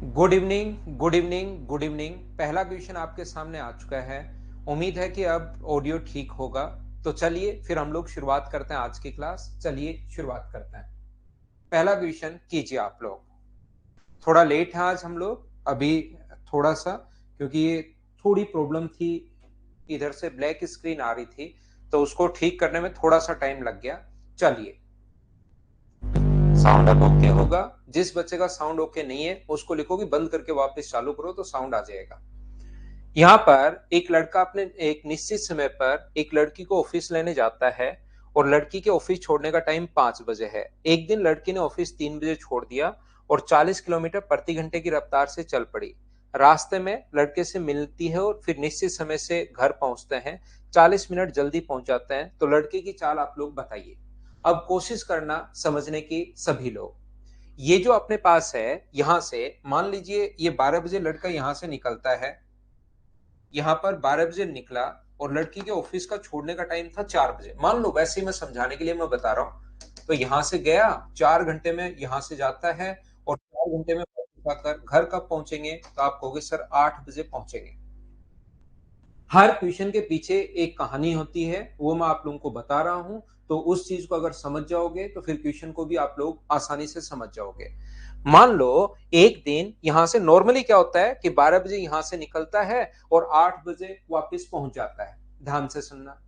Good evening, good evening, good evening. पहला question आपके सामने आ चुका है। उम्मीद है कि अब ऑडियो ठीक होगा। तो चलिए फिर हम लोग शुरुआत करते हैं आज की क्लास। चलिए शुरुआत करते हैं। पहला क्वेश्चन कीजिए आप लोग। थोड़ा लेट है आज हम लोग अभी, थोड़ा सा, क्योंकि ये थोड़ी प्रॉब्लम थी। इधर से ब्लैक स्क्रीन आ रही थी, तो उसको ठीक करने में थोड़ा सा टाइम लग गया। चलिए, साउंड अब ओके होगा। जिस बच्चे का साउंड ओके नहीं है उसको लिखो कि बंद करके वापस चालू करो, तो साउंड आ जाएगा। यहाँ पर एक लड़का अपने एक निश्चित समय पर एक लड़की को ऑफिस लेने जाता है और लड़की के ऑफिस छोड़ने का टाइम 5 बजे है। एक दिन लड़की ने ऑफिस 3 बजे छोड़ दिया और 40 किलोमीटर प्रति घंटे की रफ्तार से चल पड़ी। रास्ते में लड़के से मिलती है और फिर निश्चित समय से घर पहुंचते हैं। 40 मिनट जल्दी पहुंच जाते हैं। तो लड़के की चाल आप लोग बताइए। अब कोशिश करना समझने की सभी लोग। ये जो अपने पास है, यहां से मान लीजिए ये 12 बजे लड़का यहां से निकलता है। यहाँ पर 12 बजे निकला और लड़की के ऑफिस का छोड़ने का टाइम था 4 बजे। मान लो, वैसे ही मैं समझाने के लिए मैं बता रहा हूँ। तो यहां से गया, 4 घंटे में यहां से जाता है और 4 घंटे में वापस आकर घर कब पहुंचेंगे? तो आप कहोगे सर 8 बजे पहुंचेंगे। हर क्वेश्चन के पीछे एक कहानी होती है, वो मैं आप लोगों को बता रहा हूं। तो उस चीज को अगर समझ जाओगे तो फिर क्वेश्चन को भी आप लोग आसानी से समझ जाओगे। मान लो एक दिन यहां से नॉर्मली क्या होता है कि 12 बजे यहां से निकलता है और 8 बजे वापस पहुंच जाता है। ध्यान से सुनना।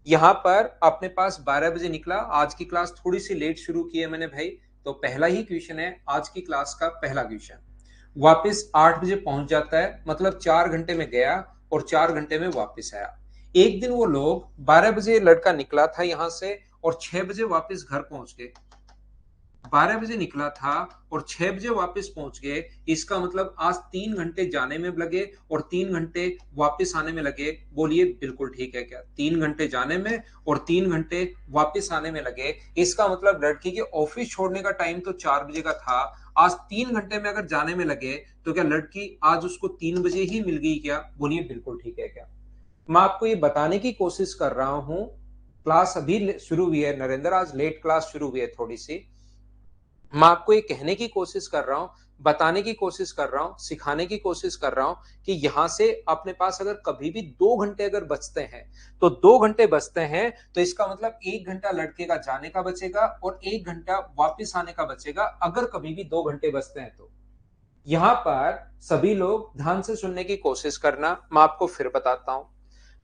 यहां पर अपने पास 12 बजे निकला। आज की क्लास थोड़ी सी लेट शुरू की है मैंने भाई। तो पहला ही क्वेश्चन है आज की क्लास का, पहला क्वेश्चन। वापस 8 बजे पहुंच जाता है, मतलब 4 घंटे में गया और 4 घंटे में वापस आया। एक दिन वो लोग 12 बजे लड़का निकला था यहां से और 6 बजे वापस घर पहुंच गए। 12 बजे निकला था और 6 बजे वापस पहुंच गए। इसका मतलब आज 3 घंटे जाने में लगे और 3 घंटे वापस आने में लगे। बोलिए बिल्कुल ठीक है क्या? 3 घंटे जाने में और 3 घंटे वापस आने में लगे। इसका मतलब लड़की के ऑफिस छोड़ने का टाइम तो 4 बजे का था। आज 3 घंटे में अगर जाने में लगे तो क्या लड़की आज उसको 3 बजे ही मिल गई क्या? बोलिए बिल्कुल ठीक है क्या? मैं आपको ये बताने की कोशिश कर रहा हूं। क्लास अभी शुरू हुई है नरेंद्र, आज लेट क्लास शुरू हुई है थोड़ी सी। मैं आपको ये कहने की कोशिश कर रहा हूं, बताने की कोशिश कर रहा हूं, सिखाने की कोशिश कर रहा हूं कि यहां से अपने पास अगर कभी भी 2 घंटे अगर बचते हैं, तो 2 घंटे बचते हैं तो इसका मतलब 1 घंटा लड़के का जाने का बचेगा और 1 घंटा वापिस आने का बचेगा, अगर कभी भी 2 घंटे बचते हैं तो। यहां पर सभी लोग ध्यान से सुनने की कोशिश करना। मैं आपको फिर बताता हूं।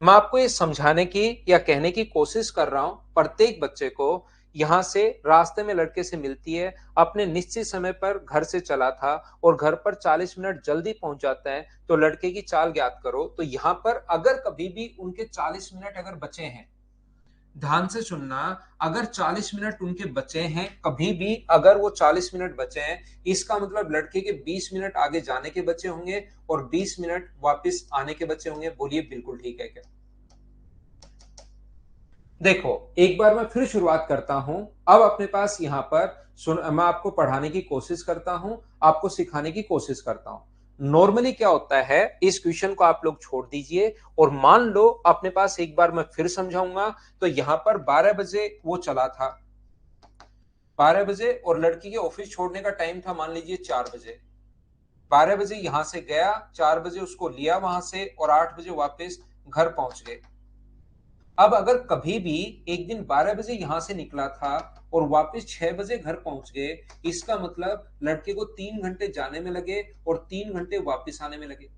मैं आपको ये समझाने की या कहने की कोशिश कर रहा हूं प्रत्येक बच्चे को। यहां से रास्ते में लड़के से मिलती है, अपने निश्चित समय पर घर से चला था और घर पर 40 मिनट जल्दी पहुंच जाता है। तो लड़के की चाल ज्ञात करो। तो यहां पर अगर कभी भी उनके 40 मिनट अगर बचे हैं, ध्यान से सुनना, अगर 40 मिनट उनके बचे हैं, कभी भी अगर वो 40 मिनट बचे हैं, इसका मतलब लड़के के 20 मिनट आगे जाने के बचे होंगे और 20 मिनट वापस आने के बचे होंगे। बोलिए बिल्कुल ठीक है क्या? देखो, एक बार मैं फिर शुरुआत करता हूं। अब अपने पास यहां पर सुन, मैं आपको पढ़ाने की कोशिश करता हूं, आपको सिखाने की कोशिश करता हूं। नॉर्मली क्या होता है, इस क्वेश्चन को आप लोग छोड़ दीजिए और मान लो अपने पास, एक बार मैं फिर समझाऊंगा। तो यहां पर 12 बजे वो चला था, 12 बजे, और लड़की के ऑफिस छोड़ने का टाइम था मान लीजिए 4 बजे। 12 बजे यहां से गया, 4 बजे उसको लिया वहां से और 8 बजे वापस घर पहुंच गए। अब अगर कभी भी एक दिन 12 बजे यहां से निकला था और वापस 6 बजे घर पहुंच गए, इसका मतलब लड़के को 3 घंटे जाने में लगे और 3 घंटे वापस आने में लगे।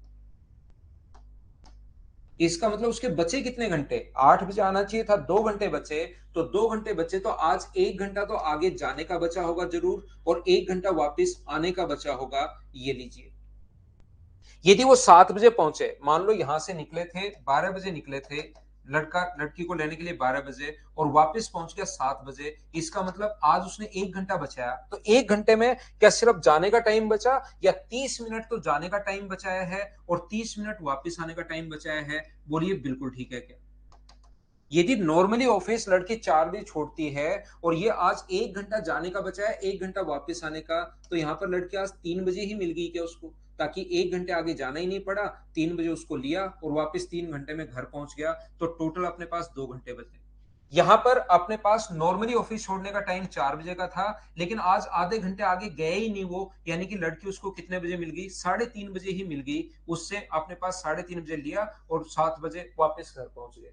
इसका मतलब उसके बचे कितने घंटे? 8 बजे आना चाहिए था, 2 घंटे बचे। तो 2 घंटे बचे तो आज 1 घंटा तो आगे जाने का बचा होगा जरूर और 1 घंटा वापस आने का बचा होगा। ये लीजिए। यदि वो 7 बजे पहुंचे, मान लो यहां से निकले थे 12 बजे निकले थे, लड़का लड़की को लेने के लिए 12 बजे, और वापस पहुंच गया 7 बजे, इसका मतलब आज उसने 1 घंटा बचाया। तो 1 घंटे में क्या सिर्फ जाने का टाइम बचा या 30 मिनट तो जाने का टाइम बचाया है और 30 मिनट वापस आने का टाइम बचाया है? बोलिए बिल्कुल ठीक है क्या? यदि नॉर्मली ऑफिस लड़की 4 बजे छोड़ती है और ये आज 1 घंटा जाने का बचा है, 1 घंटा वापस आने का, तो यहाँ पर लड़की आज 3 बजे ही मिल गई क्या उसको? ताकि 1 घंटे आगे जाना ही नहीं पड़ा। 3 बजे उसको लिया और वापस 3 घंटे में घर पहुंच गया। तो टोटल अपने पास 2 घंटे बचे। यहां पर अपने पास नॉर्मली ऑफिस छोड़ने का टाइम 4 बजे का था, लेकिन आज आधे घंटे आगे गए ही नहीं वो, यानी कि लड़की उसको कितने बजे मिल गई, 3:30 बजे ही मिल गई। उससे अपने पास 3:30 बजे लिया और 7 बजे वापस घर पहुंच गए।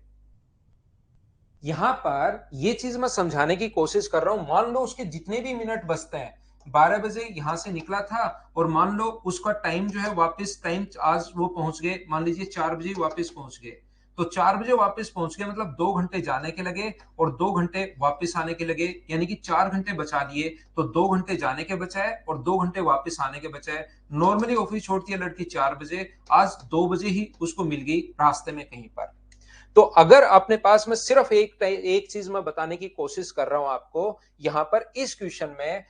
यहां पर ये चीज मैं समझाने की कोशिश कर रहा हूं, मान लो उसके जितने भी मिनट बचते हैं, 12 बजे यहां से निकला था और मान लो उसका टाइम जो है वापस टाइम, आज वो पहुंच गए मान लीजिए 4 बजे वापस पहुंच गए, तो 4 बजे वापस पहुंच गए मतलब 2 घंटे जाने के लगे और 2 घंटे वापस आने के लगे, यानी कि 4 घंटे बचा लिए। तो 2 घंटे जाने के बचाए और 2 घंटे वापस आने के बचाए। नॉर्मली ऑफिस छोड़ती है लड़की 4 बजे, आज 2 बजे ही उसको मिल गई रास्ते में कहीं पर। तो अगर अपने पास में सिर्फ एक चीज मैं बताने की कोशिश कर रहा हूं आपको, यहां पर इस क्वेश्चन में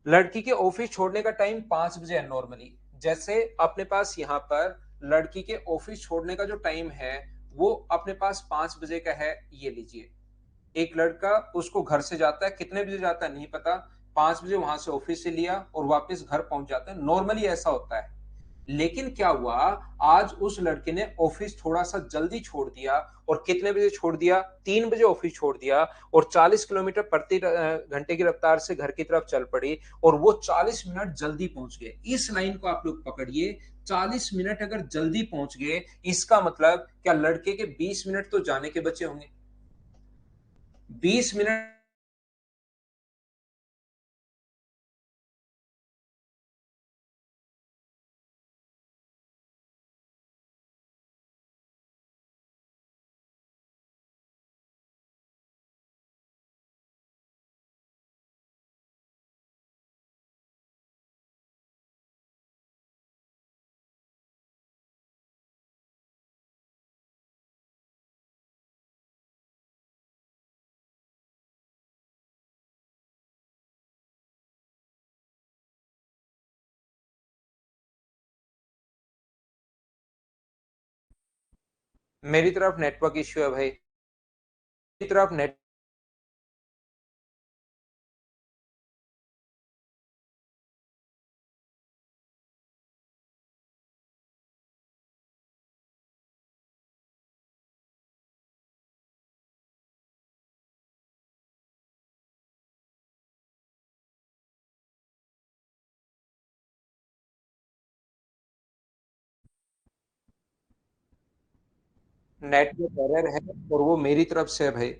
लड़की के ऑफिस छोड़ने का टाइम 5 बजे है नॉर्मली। जैसे अपने पास यहां पर लड़की के ऑफिस छोड़ने का जो टाइम है वो अपने पास 5 बजे का है, ये लीजिए। एक लड़का उसको घर से जाता है, कितने बजे जाता है नहीं पता, 5 बजे वहां से ऑफिस से लिया और वापस घर पहुंच जाता है, नॉर्मली ऐसा होता है। लेकिन क्या हुआ, आज उस लड़के ने ऑफिस थोड़ा सा जल्दी छोड़ दिया और कितने बजे छोड़ दिया, 3 बजे ऑफिस छोड़ दिया और 40 किलोमीटर प्रति घंटे की रफ्तार से घर की तरफ चल पड़ी और वो 40 मिनट जल्दी पहुंच गए। इस लाइन को आप लोग पकड़िए, 40 मिनट अगर जल्दी पहुंच गए, इसका मतलब क्या लड़के के 20 मिनट तो जाने के बचे होंगे। 20 मिनट मेरी तरफ नेटवर्क इश्यू है भाई, मेरी तरफ नेट नेटवर्क एरर है और वो मेरी तरफ से है भाई।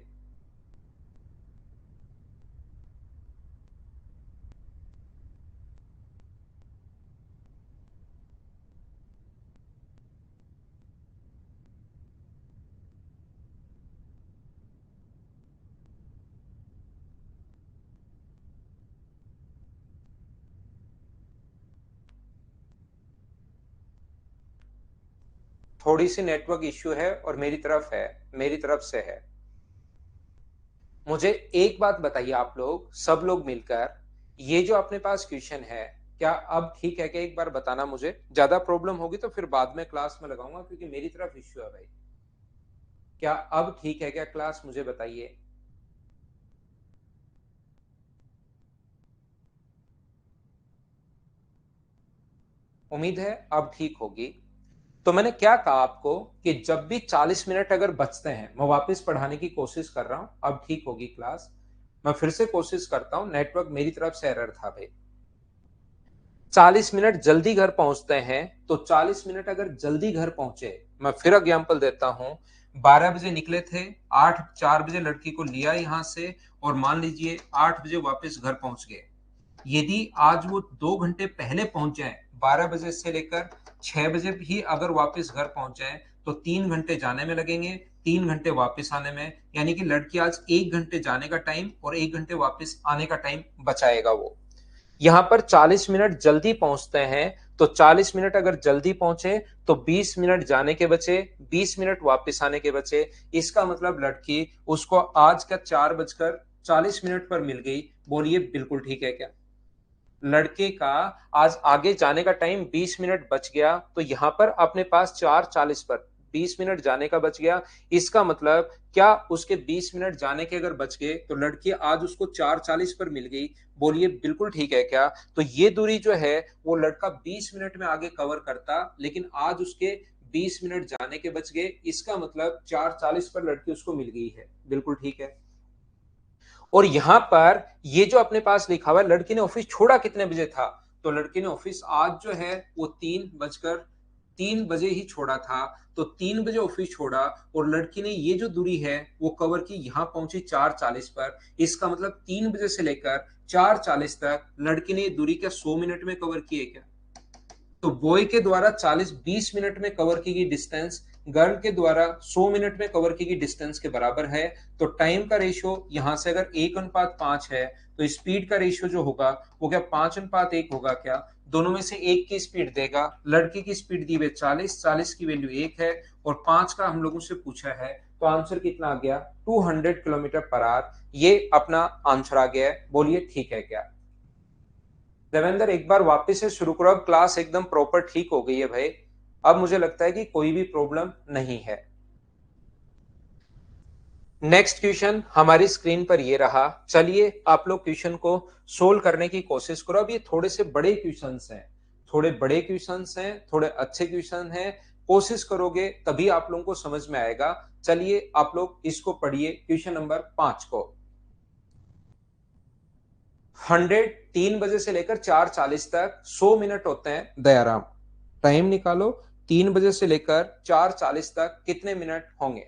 थोड़ी सी नेटवर्क इश्यू है और मेरी तरफ है, मेरी तरफ से है। मुझे एक बात बताइए आप लोग सब लोग मिलकर, ये जो अपने पास क्वेश्चन है, क्या अब ठीक है क्या, एक बार बताना मुझे। ज्यादा प्रॉब्लम होगी तो फिर बाद में क्लास में लगाऊंगा क्योंकि मेरी तरफ इश्यू है भाई। क्या अब ठीक है क्या क्लास, मुझे बताइए। उम्मीद है अब ठीक होगी। तो मैंने क्या कहा आपको कि जब भी 40 मिनट अगर बचते हैं, मैं वापस पढ़ाने की कोशिश कर रहा हूं, अब ठीक होगी क्लास। मैं फिर से कोशिश करता हूं, नेटवर्क मेरी तरफ से एरर था भाई। 40 मिनट जल्दी घर पहुंचते हैं, तो 40 मिनट अगर जल्दी घर पहुंचे, मैं फिर एग्जाम्पल देता हूं। 12 बजे निकले थे, 4 बजे लड़की को लिया यहां से और मान लीजिए 8 बजे वापस घर पहुंच गए। यदि आज वो 2 घंटे पहले पहुंच जाए, 12 बजे से लेकर 6 बजे भी अगर वापस घर पहुंच जाए, तो 3 घंटे जाने में लगेंगे, 3 घंटे वापस आने में, यानी कि लड़की आज 1 घंटे जाने का टाइम और 1 घंटे वापस आने का टाइम बचाएगा वो। यहां पर 40 मिनट जल्दी पहुंचते हैं, तो 40 मिनट अगर जल्दी पहुंचे तो 20 मिनट जाने के बचे, 20 मिनट वापस आने के बचे। इसका मतलब लड़की उसको आज का 4:40 पर मिल गई। बोलिए बिल्कुल ठीक है क्या। लड़के का आज आगे जाने का टाइम 20 मिनट बच गया, तो यहां पर अपने पास 4:40 पर 20 मिनट जाने का बच गया। इसका मतलब क्या उसके 20 मिनट जाने के अगर बच गए तो लड़की आज उसको 4:40 पर मिल गई। बोलिए बिल्कुल ठीक है क्या। तो ये दूरी जो है वो लड़का 20 मिनट में आगे कवर करता, लेकिन आज उसके 20 मिनट जाने के बच गए, इसका मतलब 4:40 पर लड़की उसको मिल गई है। बिल्कुल ठीक है। और यहां पर ये जो अपने पास लिखा हुआ है, लड़की ने ऑफिस छोड़ा कितने बजे था, तो लड़की ने ऑफिस आज जो है वो 3:03 ही छोड़ा था। तो 3 बजे ऑफिस छोड़ा और लड़की ने ये जो दूरी है वो कवर की, यहां पहुंची 4:40 पर। इसका मतलब 3 बजे से लेकर 4:40 तक लड़की ने ये दूरी क्या 100 मिनट में कवर की है क्या? तो बॉय के द्वारा 40-20 मिनट में कवर की गई डिस्टेंस गर्ल के द्वारा 100 मिनट में कवर की गई डिस्टेंस के बराबर है। तो टाइम का रेशियो यहां से अगर 1:5 है तो स्पीड का रेशियो जो होगा वो क्या 5:1 होगा क्या? दोनों में से एक की स्पीड देगा। लड़की की स्पीड दी हुई 40 की वैल्यू 1 है और 5 का हम लोगों से पूछा है, तो आंसर कितना आ गया 200 किलोमीटर पर आवर। ये अपना आंसर आ गया है। बोलिए ठीक है क्या? देवेंद्र एक बार वापस से शुरू करो, अब क्लास एकदम प्रॉपर ठीक हो गई है भाई। अब मुझे लगता है कि कोई भी प्रॉब्लम नहीं है। नेक्स्ट क्वेश्चन हमारी स्क्रीन पर ये रहा। चलिए आप लोग क्वेश्चन को सोल्व करने की कोशिश करो। अब ये थोड़े से बड़े क्वेश्चंस हैं, थोड़े बड़े क्वेश्चंस हैं, थोड़े अच्छे क्वेश्चन हैं। कोशिश करोगे तभी आप लोगों को समझ में आएगा। चलिए आप लोग इसको पढ़िए, क्वेश्चन नंबर 5 को। 3 बजे से लेकर 4:40 तक 100 मिनट होते हैं। दयाराम टाइम निकालो, 3 बजे से लेकर 4:40 तक कितने मिनट होंगे?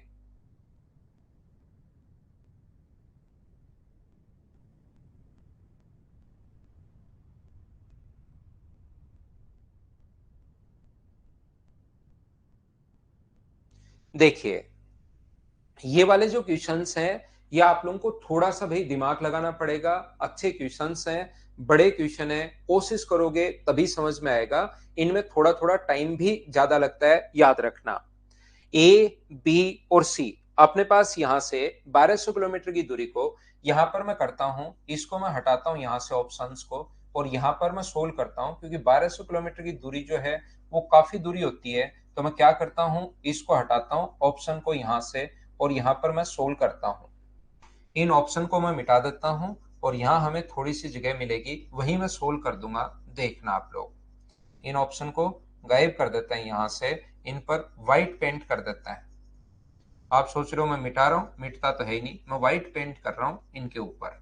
देखिए ये वाले जो क्वेश्चंस हैं ये आप लोगों को थोड़ा सा भाई दिमाग लगाना पड़ेगा। अच्छे क्वेश्चंस हैं, बड़े क्वेश्चन हैं, कोशिश करोगे तभी समझ में आएगा। इनमें थोड़ा थोड़ा टाइम भी ज्यादा लगता है, याद रखना। ए, बी और सी अपने पास यहां से 1200 किलोमीटर की दूरी को यहां पर मैं करता हूं, इसको मैं हटाता हूं यहां से ऑप्शंस को, और यहां पर मैं सोल्व करता हूं। क्योंकि 1200 किलोमीटर की दूरी जो है वो काफी दूरी होती है, तो मैं क्या करता हूं, इसको हटाता हूं ऑप्शन को यहां से, और यहां पर मैं सोल्व करता हूं। इन ऑप्शन को मैं मिटा देता हूं और यहां हमें थोड़ी सी जगह मिलेगी, वही मैं सोल्व कर दूंगा। देखना आप लोग, इन ऑप्शन को गायब कर देते हैं यहां से, इन पर व्हाइट पेंट कर देते हैं। आप सोच रहे हो मैं मिटा रहा हूं, मिटता तो है ही नहीं, मैं व्हाइट पेंट कर रहा हूं इनके ऊपर।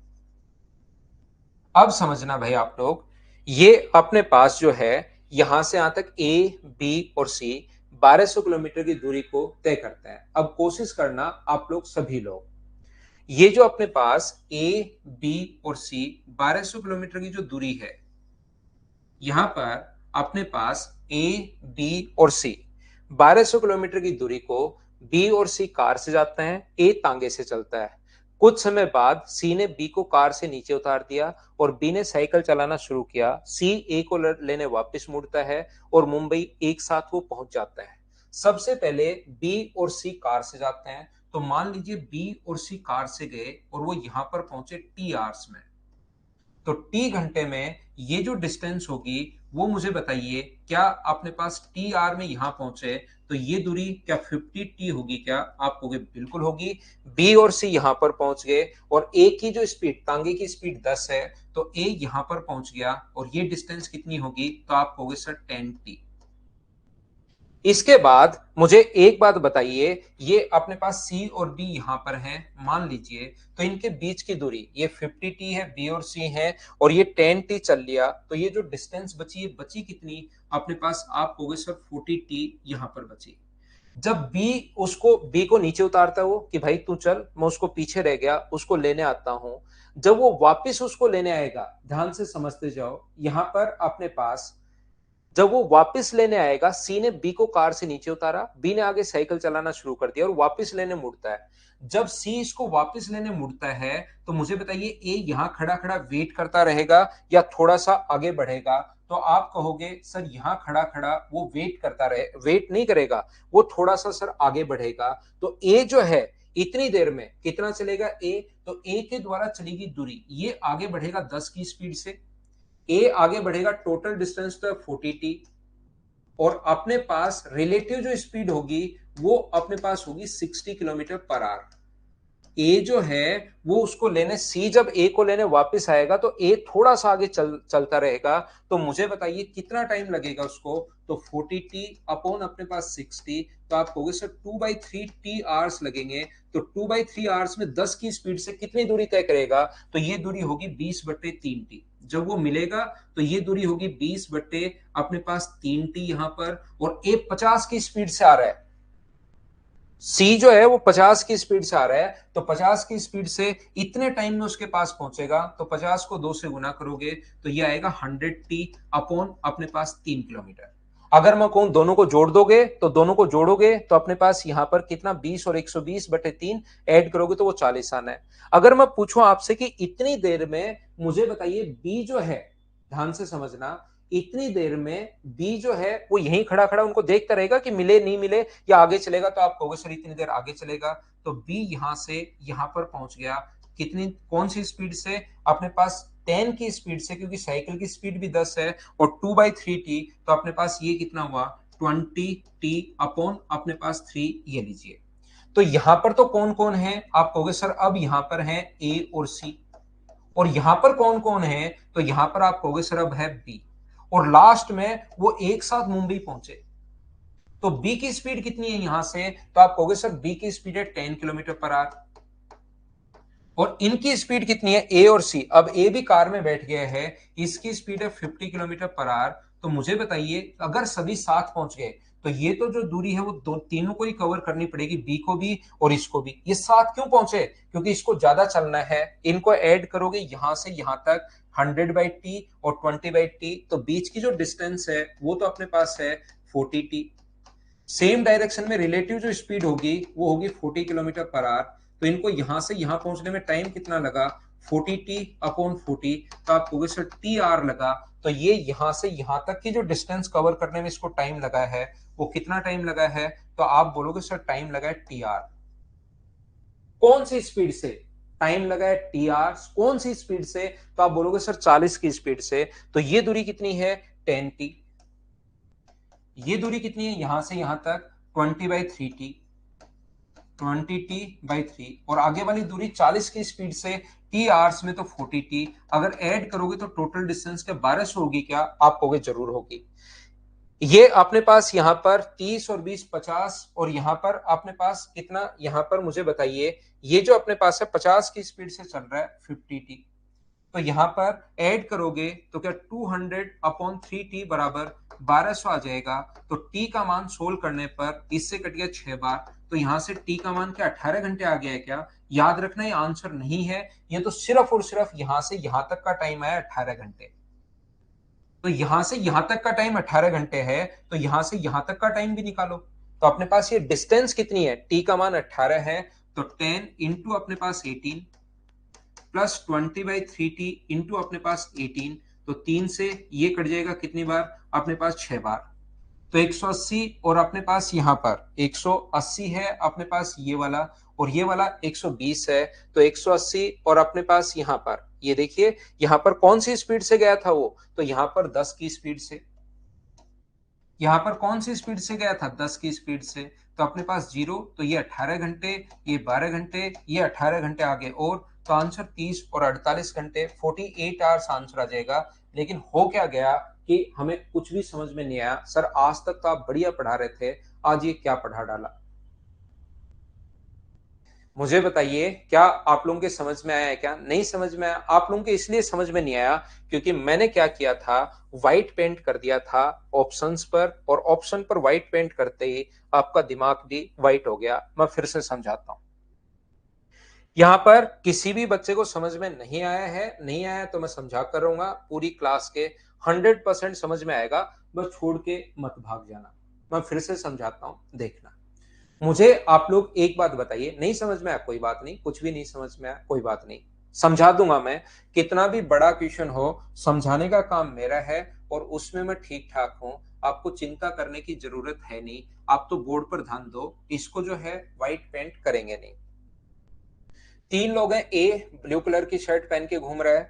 अब समझना भाई आप लोग, ये अपने पास जो है यहां से यहां तक ए, बी और सी 1200 किलोमीटर की दूरी को तय करते हैं। अब कोशिश करना आप लोग सभी लोग, ये जो अपने पास ए, बी और सी 1200 किलोमीटर की जो दूरी है, यहां पर अपने पास ए, बी और सी 1200 किलोमीटर की दूरी को बी और सी कार से जाते हैं, ए तांगे से चलता है। कुछ समय बाद सी ने बी को कार से नीचे उतार दिया और बी ने साइकिल चलाना शुरू किया। सी ए को लेने वापस मुड़ता है और मुंबई एक साथ वो पहुंच जाता है। सबसे पहले बी और सी कार से जाते हैं, तो मान लीजिए बी और सी कार से गए और वो यहां पर पहुंचे टी आवर्स में। तो टी घंटे में ये जो डिस्टेंस होगी वो मुझे बताइए, क्या अपने पास टी आर में यहां पहुंचे तो ये दूरी क्या 50 टी होगी क्या? आप कहोगे बिल्कुल होगी। बी और सी यहां पर पहुंच गए और ए की जो स्पीड, तांगे की स्पीड 10 है, तो ए यहां पर पहुंच गया और ये डिस्टेंस कितनी होगी? तो आप कहोगे सर 10 टी। इसके बाद मुझे एक बात बताइए, ये अपने पास सी और बी यहां पर हैं मान लीजिए, तो इनके बीच की दूरी ये 50 टी है, बी और सी है, और ये 10 टी चल लिया, तो ये जो डिस्टेंस बची, ये बची कितनी अपने पास? आप कहोगे सर 40 टी यहां पर बची। जब बी को नीचे उतारता है वो कि भाई तू चल, मैं उसको पीछे रह गया, उसको लेने आता हूं। जब वो वापस उसको लेने आएगा, ध्यान से समझते जाओ, यहां पर अपने पास जब वो वापस लेने आएगा, सी ने बी को कार से नीचे उतारा, बी ने आगे साइकिल चलाना शुरू कर दिया और वापस लेने मुड़ता है। जब सी इसको वापस लेने मुड़ता है, तो मुझे बताइए ए यहां खड़ा खड़ा वेट करता रहेगा या थोड़ा सा आगे बढ़ेगा? तो आप कहोगे सर यहां खड़ा खड़ा वो वेट करता रहे, वेट नहीं करेगा, वो थोड़ा सा सर आगे बढ़ेगा। तो ए जो है इतनी देर में कितना चलेगा ए? तो ए के द्वारा चलेगी दूरी, ये आगे बढ़ेगा 10 की स्पीड से, ए आगे बढ़ेगा, टोटल डिस्टेंस तो 40 टी, और अपने पास रिलेटिव जो स्पीड होगी वो अपने पास होगी 60 किलोमीटर पर आवर। ए जो है वो उसको लेने, सी जब ए को लेने वापस आएगा तो ए थोड़ा सा आगे चलता रहेगा, तो मुझे बताइए कितना टाइम लगेगा उसको। तो 40t अपॉन अपने पास 60, तो आप कहोगे सर 2/3 आवर्स लगेंगे। तो 2/3 आवर्स में 10 की स्पीड से कितनी दूरी तय करेगा, तो ये दूरी होगी 20/3t। जब वो मिलेगा तो ये दूरी होगी 20 अपने पास 3t यहां पर, और ए 50 की स्पीड से आ रहा है, सी जो है वो 50 की स्पीड से आ रहा है, तो 50 की स्पीड से इतने टाइम में उसके पास पहुंचेगा, तो 50 को 2 से गुना करोगे तो ये आएगा 100t अपॉन अपने पास 3 किलोमीटर। अगर मैं कहूं दोनों को जोड़ दोगे, तो दोनों को जोड़ोगे तो अपने पास यहां पर कितना 20 और 120/3 ऐड करोगे तो वो 40 आना है। अगर मैं पूछूं आपसे कि इतनी देर में मुझे बताइए बी जो है, ध्यान से समझना, इतनी देर में बी जो है वो यहीं खड़ा खड़ा उनको देखता रहेगा कि मिले नहीं मिले या आगे चलेगा, तो आप कहोगे सर इतनी देर आगे चलेगा। तो बी यहां से यहां पर पहुंच गया, कितनी कौन सी स्पीड से, अपने पास 10 की स्पीड से, क्योंकि साइकिल की स्पीड भी 10 है, और 2/3t, तो अपने पास ये कितना हुआ 20t अपॉन अपने पास 3, ये लीजिए। तो यहां पर तो कौन कौन है, आप कहोगे सर अब यहां पर है ए और सी, और यहां पर कौन कौन है, तो यहां पर आप कहोगे सर अब है बी, और लास्ट में वो एक साथ मुंबई पहुंचे। तो बी की स्पीड कितनी है यहां से, तो आप कहोगे सर बी की स्पीड है 10 किलोमीटर पर आवर, और इनकी स्पीड कितनी है ए और सी, अब ए भी कार में बैठ गया है, इसकी स्पीड है 50 किलोमीटर पर आवर। तो मुझे बताइए अगर सभी साथ पहुंच गए, तो ये तो जो दूरी है वो दो तीनों को ही कवर करनी पड़ेगी, बी को भी और इसको भी। ये साथ क्यों पहुंचे, क्योंकि इसको ज्यादा चलना है, इनको ऐड करोगे यहां से यहां तक 100/t और 20/t, तो बीच की जो डिस्टेंस है वो तो अपने पास है 40t। सेम डायरेक्शन में रिलेटिव जो स्पीड होगी वो होगी 40 किलोमीटर पर आवर। तो इनको यहां से यहां पहुंचने में टाइम कितना लगा, 40t अपॉन 40, तो आप कहोगे सर टी आर लगा। तो ये यहां से यहां तक की जो डिस्टेंस कवर करने में इसको टाइम लगा है, वो कितना टाइम लगा है, तो आप बोलोगे सर टाइम लगा है टी आर। कौन सी स्पीड से टाइम लगा है टी आर, कौन सी स्पीड से, तो आप बोलोगे सर 40 की स्पीड से। तो ये दूरी कितनी है 10t, ये दूरी कितनी है यहां से यहां तक 20/3t, 20t/3, और आगे वाली दूरी 40 की स्पीड से टी आवर्स में तो 40t, अगर ऐड करोगे तो टोटल डिस्टेंस क्या 1200 होगी क्या, आप कहोगे जरूर होगी। ये अपने पास यहां पर 30 और 20 50, और यहां पर अपने पास कितना, यहां पर मुझे बताइए, ये जो अपने पास है 50 की स्पीड से चल रहा है 50t, तो यहां पर ऐड करोगे तो क्या 200/3t बराबर 1200 आ जाएगा। तो t का मान सोल्व करने पर इससे कट गया 6 बार, तो यहां से t का मान क्या 18 घंटे आ गया है क्या। याद रखना ये आंसर नहीं है, ये तो सिर्फ और सिर्फ यहां से यहां तक का टाइम आया 18 घंटे। तो यहां से यहां तक का टाइम 18 घंटे है, तो यहां से यहां तक का टाइम भी निकालो। तो अपने पास ये डिस्टेंस कितनी है, t का मान 18 है, तो 10 इंटू अपने पास 18 प्लस 20/3t इंटू अपने पास 18, तो 3 से ये कट जाएगा कितनी बार, अपने पास 6 बार, तो 180, और अपने पास यहां पर 180 है अपने पास ये वाला, और ये वाला 120 है, तो 180 और अपने पास यहां पर ये देखिए, यहां पर कौन सी स्पीड से गया था वो, तो यहां पर 10 की स्पीड से, यहां पर कौन सी स्पीड से गया था 10 की स्पीड से, तो अपने पास जीरो, तो ये 18 घंटे, ये 12 घंटे, ये 18 घंटे आगे, और तो आंसर 30 और 48 घंटे 48 आवर्स आंसर आ जाएगा। लेकिन हो क्या गया कि हमें कुछ भी समझ में नहीं आया, सर आज तक तो आप बढ़िया पढ़ा रहे थे, आज ये क्या पढ़ा डाला। मुझे बताइए क्या आप लोगों के समझ में आया है, क्या नहीं समझ में आया, आप लोगों के इसलिए समझ में नहीं आया क्योंकि मैंने क्या किया था, व्हाइट पेंट कर दिया था ऑप्शंस पर, और ऑप्शन पर व्हाइट पेंट करते ही आपका दिमाग भी व्हाइट हो गया। मैं फिर से समझाता हूं, यहां पर किसी भी बच्चे को समझ में नहीं आया है, नहीं आया तो मैं समझा कर रहूंगा पूरी क्लास के 100% समझ में आएगा, बस छोड़ के मत भाग जाना। मैं फिर से समझाता हूं, देखना। मुझे आप लोग एक बात बताइए, नहीं समझ में आया कोई बात नहीं, कुछ भी नहीं समझ में आया कोई बात नहीं, समझा दूंगा मैं। कितना भी बड़ा क्वेश्चन हो, समझाने का काम मेरा है, और उसमें मैं ठीक ठाक हूं, आपको चिंता करने की जरूरत है नहीं। आप तो बोर्ड पर ध्यान दो, इसको जो है व्हाइट पेंट करेंगे नहीं। तीन लोग हैं, ए ब्लू कलर की शर्ट पहन के घूम रहा है,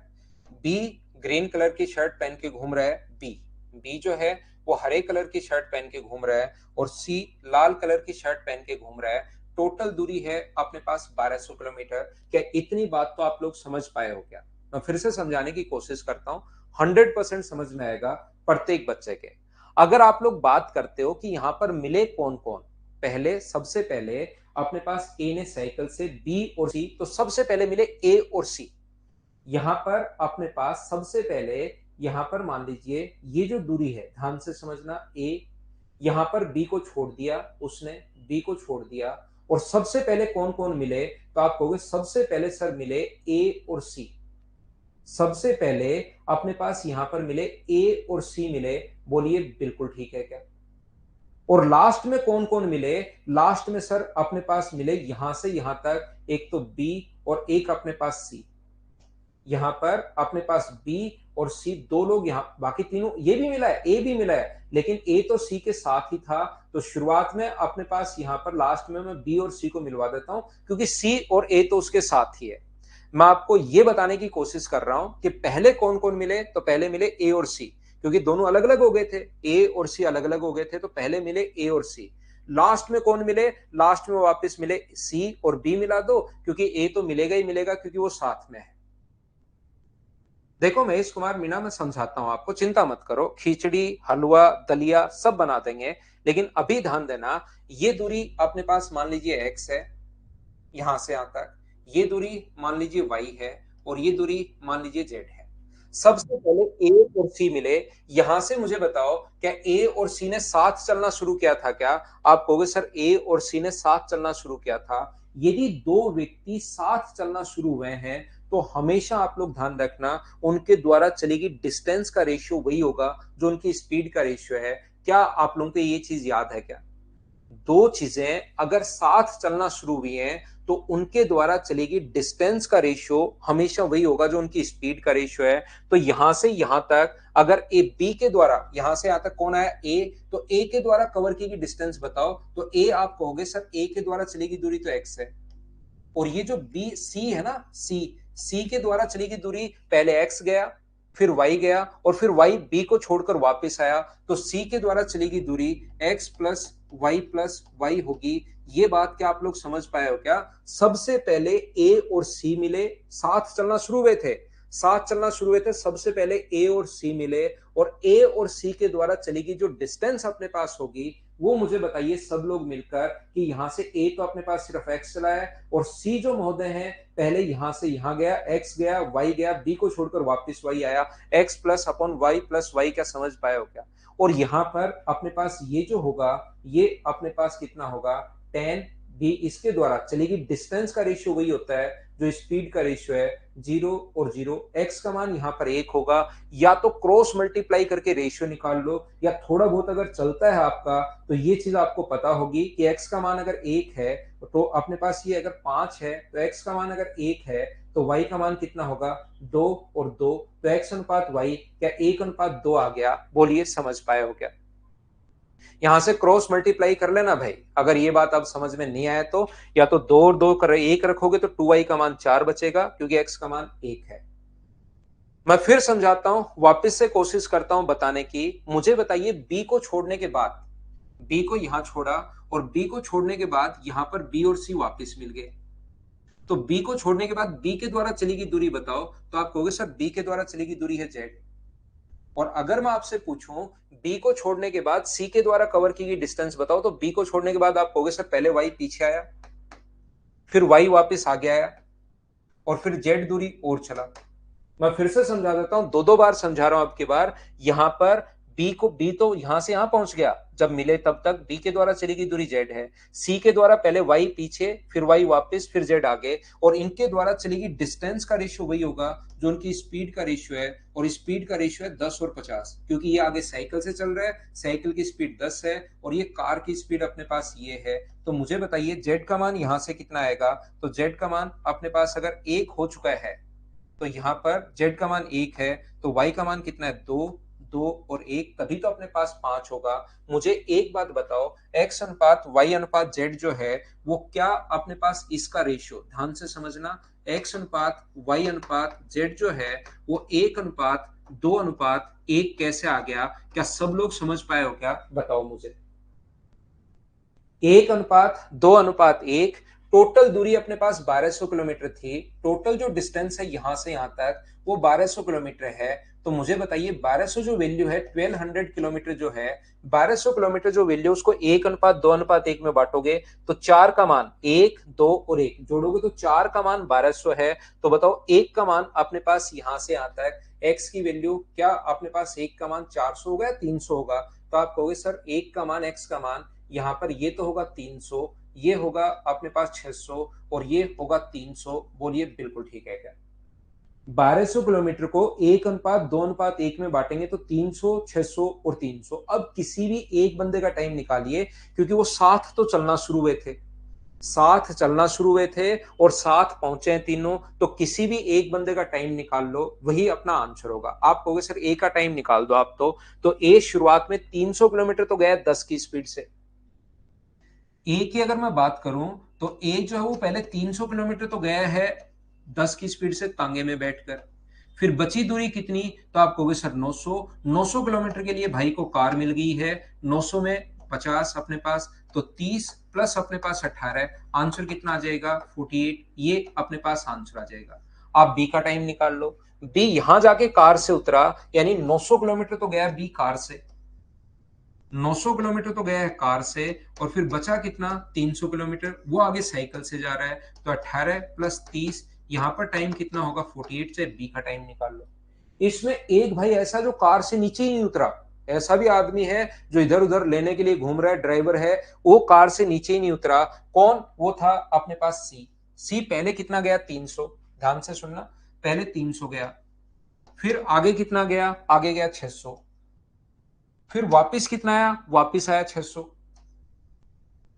बी ग्रीन कलर की शर्ट पहन के घूम रहा है, बी जो है वो हरे कलर की शर्ट पहन के घूम रहा है, और सी लाल कलर की शर्ट पहन के घूम रहा है। टोटल दूरी है अपने पास 1200 किलोमीटर। क्या इतनी बात तो आप लोग समझ पाए हो क्या? मैं फिर से समझाने की कोशिश करता हूं, 100% समझ में आएगा प्रत्येक बच्चे के। अगर आप लोग बात करते हो कि यहां पर मिले कौन कौन, पहले सबसे पहले अपने पास ए ने साइकिल से बी और सी, तो सबसे पहले मिले ए और सी। यहां पर अपने पास सबसे पहले, यहां पर मान लीजिए ये जो दूरी है, ध्यान से समझना, ए, यहां पर बी को छोड़ दिया उसने, बी को छोड़ दिया, और सबसे पहले कौन कौन मिले, तो आप कहोगे सबसे पहले सर मिले ए और सी। सबसे पहले अपने पास यहां पर मिले ए और सी मिले, बोलिए बिल्कुल ठीक है क्या? और लास्ट में कौन कौन मिले? लास्ट में सर अपने पास मिले यहां से यहां तक, एक तो बी और एक अपने पास सी। यहां पर अपने पास बी और सी दो लोग, यहां बाकी तीनों, ये भी मिला है, ए भी मिला है, लेकिन ए तो सी के साथ ही था, तो शुरुआत में अपने पास यहां पर लास्ट में मैं बी और सी को मिलवा देता हूं, क्योंकि सी और ए तो उसके साथ ही है। मैं आपको यह बताने की कोशिश कर रहा हूं कि पहले कौन कौन मिले, तो पहले मिले ए और सी, क्योंकि दोनों अलग अलग हो गए थे, ए और सी अलग अलग हो गए थे, तो पहले मिले ए और सी। लास्ट में कौन मिले? लास्ट में वापस मिले सी और बी मिला दो, क्योंकि ए तो मिलेगा ही मिलेगा, क्योंकि वो साथ में है। देखो महेश कुमार मीणा, मैं समझाता हूं आपको, चिंता मत करो, खिचड़ी हलवा दलिया सब बना देंगे, लेकिन अभी ध्यान देना, ये दूरी अपने पास मान लीजिए एक्स है, यहां से यहां तक, ये दूरी मान लीजिए वाई है, और ये दूरी मान लीजिए जेड है। सबसे पहले ए और सी मिले, यहां से मुझे बताओ, क्या ए और सी ने साथ चलना शुरू किया था क्या? आप कहोगे सर ए और सी ने साथ चलना शुरू किया था। यदि दो व्यक्ति साथ चलना शुरू हुए हैं, तो हमेशा आप लोग ध्यान रखना, उनके द्वारा चलेगी डिस्टेंस का रेशियो वही होगा जो उनकी स्पीड का रेशियो है। क्या आप लोगों को ये चीज याद है क्या? दो चीजें अगर साथ चलना शुरू हुई हैं, तो उनके द्वारा चलेगी डिस्टेंस का रेशियो हमेशा वही होगा जो उनकी स्पीड का रेशियो है। तो यहां से यहां तक अगर ए बी के द्वारा, यहां से यहां तक कौन आया? ए, तो ए के द्वारा कवर की गई डिस्टेंस बताओ, तो ए आप कहोगे सर ए के द्वारा चलेगी दूरी तो एक्स है, और ये जो बी सी है ना, सी, सी के द्वारा चली गई दूरी, पहले एक्स गया, फिर वाई गया, और फिर वाई बी को छोड़कर वापस आया, तो सी के द्वारा चली गई दूरी एक्स प्लस वाई होगी। ये बात क्या आप लोग समझ पाए हो क्या? सबसे पहले ए और सी मिले, साथ चलना शुरू हुए थे, साथ चलना शुरू हुए थे, सबसे पहले ए और सी मिले, और ए और सी के द्वारा चलेगी जो डिस्टेंस अपने पास होगी, वो मुझे बताइए सब लोग मिलकर, कि यहां से ए तो अपने पास सिर्फ एक्स चला है, और सी जो महोदय हैं, पहले यहां से यहां गया, एक्स गया, वाई गया, बी को छोड़कर वापस वाई आया, x plus upon y plus y. क्या समझ पाए हो क्या? और यहां पर अपने पास ये जो होगा, ये अपने पास कितना होगा? 10 बी, इसके द्वारा चलेगी डिस्टेंस का रेशियो वही होता है जो स्पीड का रेशियो है, 0 और 0, एक्स का मान यहां पर 1 होगा। या तो क्रॉस मल्टीप्लाई करके रेशियो निकाल लो, या थोड़ा बहुत अगर चलता है आपका, तो ये चीज आपको पता होगी कि एक्स का मान अगर 1 है, तो अपने पास ये अगर 5 है, तो एक्स का मान अगर 1 है, तो वाई का मान कितना होगा? 2 और 2, तो एक्स अनुपात वाई, क्या 1 अनुपात 2 आ गया? बोलिए समझ पाए हो क्या? यहां से क्रॉस मल्टीप्लाई कर लेना भाई, अगर ये बात अब समझ में नहीं आया तो, या तो 2 और 2 कर 1 रखोगे तो 2y का मान 4 बचेगा, क्योंकि x का मान 1 है। मैं फिर समझाता हूं, वापस से कोशिश करता हूं बताने की। मुझे बताइए b को छोड़ने के बाद, b को यहां छोड़ा, और b को छोड़ने के बाद यहां पर b और c वापस मिल गए, तो b को छोड़ने के बाद b के द्वारा चली गई दूरी बताओ, तो आप कहोगे सर b के द्वारा चली गई दूरी है z। और अगर मैं आपसे पूछूं बी को छोड़ने के बाद सी के द्वारा कवर की गई डिस्टेंस बताओ, तो बी को छोड़ने के बाद आप कहोगे सर पहले वाई पीछे आया, फिर वाई वापस आगे आया, और फिर जेड दूरी और चला। मैं फिर से समझा देता हूं, दो दो बार समझा रहा हूं आपकी बार। यहां पर बी तो यहां से यहां पहुंच गया, जब मिले तब तक बी के द्वारा चली गई दूरी जेड है, सी के द्वारा पहले वाई पीछे, फिर वाई वापस, फिर जेड आगे, और इनके द्वारा चलेगी डिस्टेंस का रेशियो वही होगा जो उनकी स्पीड का रेशियो है, और स्पीड का रेशियो है 10 और 50, क्योंकि ये आगे साइकिल से चल रहा है, साइकिल की स्पीड 10 है, और ये कार की स्पीड अपने पास ये है। तो मुझे बताइए जेड का मान यहां से कितना आएगा? तो जेड का मान अपने पास अगर 1 हो चुका है, तो यहां पर z का मान 1 है, तो y का मान कितना है? 2, 2 और 1, तभी तो अपने पास 5 होगा। मुझे एक बात बताओ, x अनुपात y अनुपात z जो है, वो क्या अपने पास इसका रेशियो, ध्यान से समझना, x अनुपात y अनुपात z जो है, वो 1 अनुपात 2 अनुपात 1 कैसे आ गया? क्या सब लोग समझ पाए हो क्या? बताओ मुझे। 1:2:1। टोटल दूरी अपने पास 1200 किलोमीटर थी। टोटल जो डिस्टेंस है यहां से यहां तक वो 1200 किलोमीटर है। तो मुझे बताइए 1200 जो वैल्यू है, 1200 किलोमीटर जो है, 1200 किलोमीटर जो वैल्यू उसको 1:2:1 में बांटोगे तो 4 का मान 1, 2 और 1 जोड़ोगे तो 4 का मान 1200 है। तो बताओ 1 का मान अपने पास यहां से यहां तक x की वैल्यू क्या अपने पास 1 का मान 400 होगा या 300 होगा? तो आप कहोगे सर 1 का मान x का मान यहाँ पर ये तो होगा 300, ये होगा अपने पास 600 और ये होगा 300। बोलिए बिल्कुल ठीक है क्या? 1200 किलोमीटर को 1:2:1 में बांटेंगे तो 300, 600 और 300। अब किसी भी एक बंदे का टाइम निकालिए, क्योंकि वो साथ तो चलना शुरू हुए थे, साथ चलना शुरू हुए थे और साथ पहुंचे हैं तीनों। तो किसी भी एक बंदे का टाइम निकाल लो, वही अपना आंसर होगा। आप कहोगे सर ए का टाइम निकाल दो आप तो ए शुरुआत में 300 किलोमीटर तो गया 10 की स्पीड से। ए की अगर मैं बात करूं तो ए जो है वो पहले 300 किलोमीटर तो गया है 10 की स्पीड से तांगे में बैठकर। फिर बची दूरी कितनी? तो आप कहोगे सर 900। 900 किलोमीटर के लिए भाई को कार मिल गई है। 900 में 50 अपने पास, तो 30 प्लस अपने पास 18, आंसर कितना आ जाएगा? 48। ये अपने पास आंसर आ जाएगा। आप बी का टाइम निकाल लो। बी यहां जाके कार से उतरा, यानी 900 किलोमीटर तो गया बी कार से, 900 किलोमीटर तो गया है कार से, और फिर बचा कितना? 300 किलोमीटर, वो आगे साइकिल से जा रहा है। तो 18 प्लस 30, यहां पर टाइम कितना होगा? 48 से बी का टाइम निकाल लो। इसमें एक भाई ऐसा जो कार से नीचे ही नहीं उतरा, ऐसा भी आदमी है जो इधर उधर लेने के लिए घूम रहा है, ड्राइवर है, वो कार से नीचे ही नहीं उतरा। कौन? वो था अपने पास सी। सी पहले कितना गया? 300। ध्यान से सुनना, पहले 300 गया, फिर आगे कितना गया? आगे गया 600, फिर वापस कितना आया? वापस आया 600,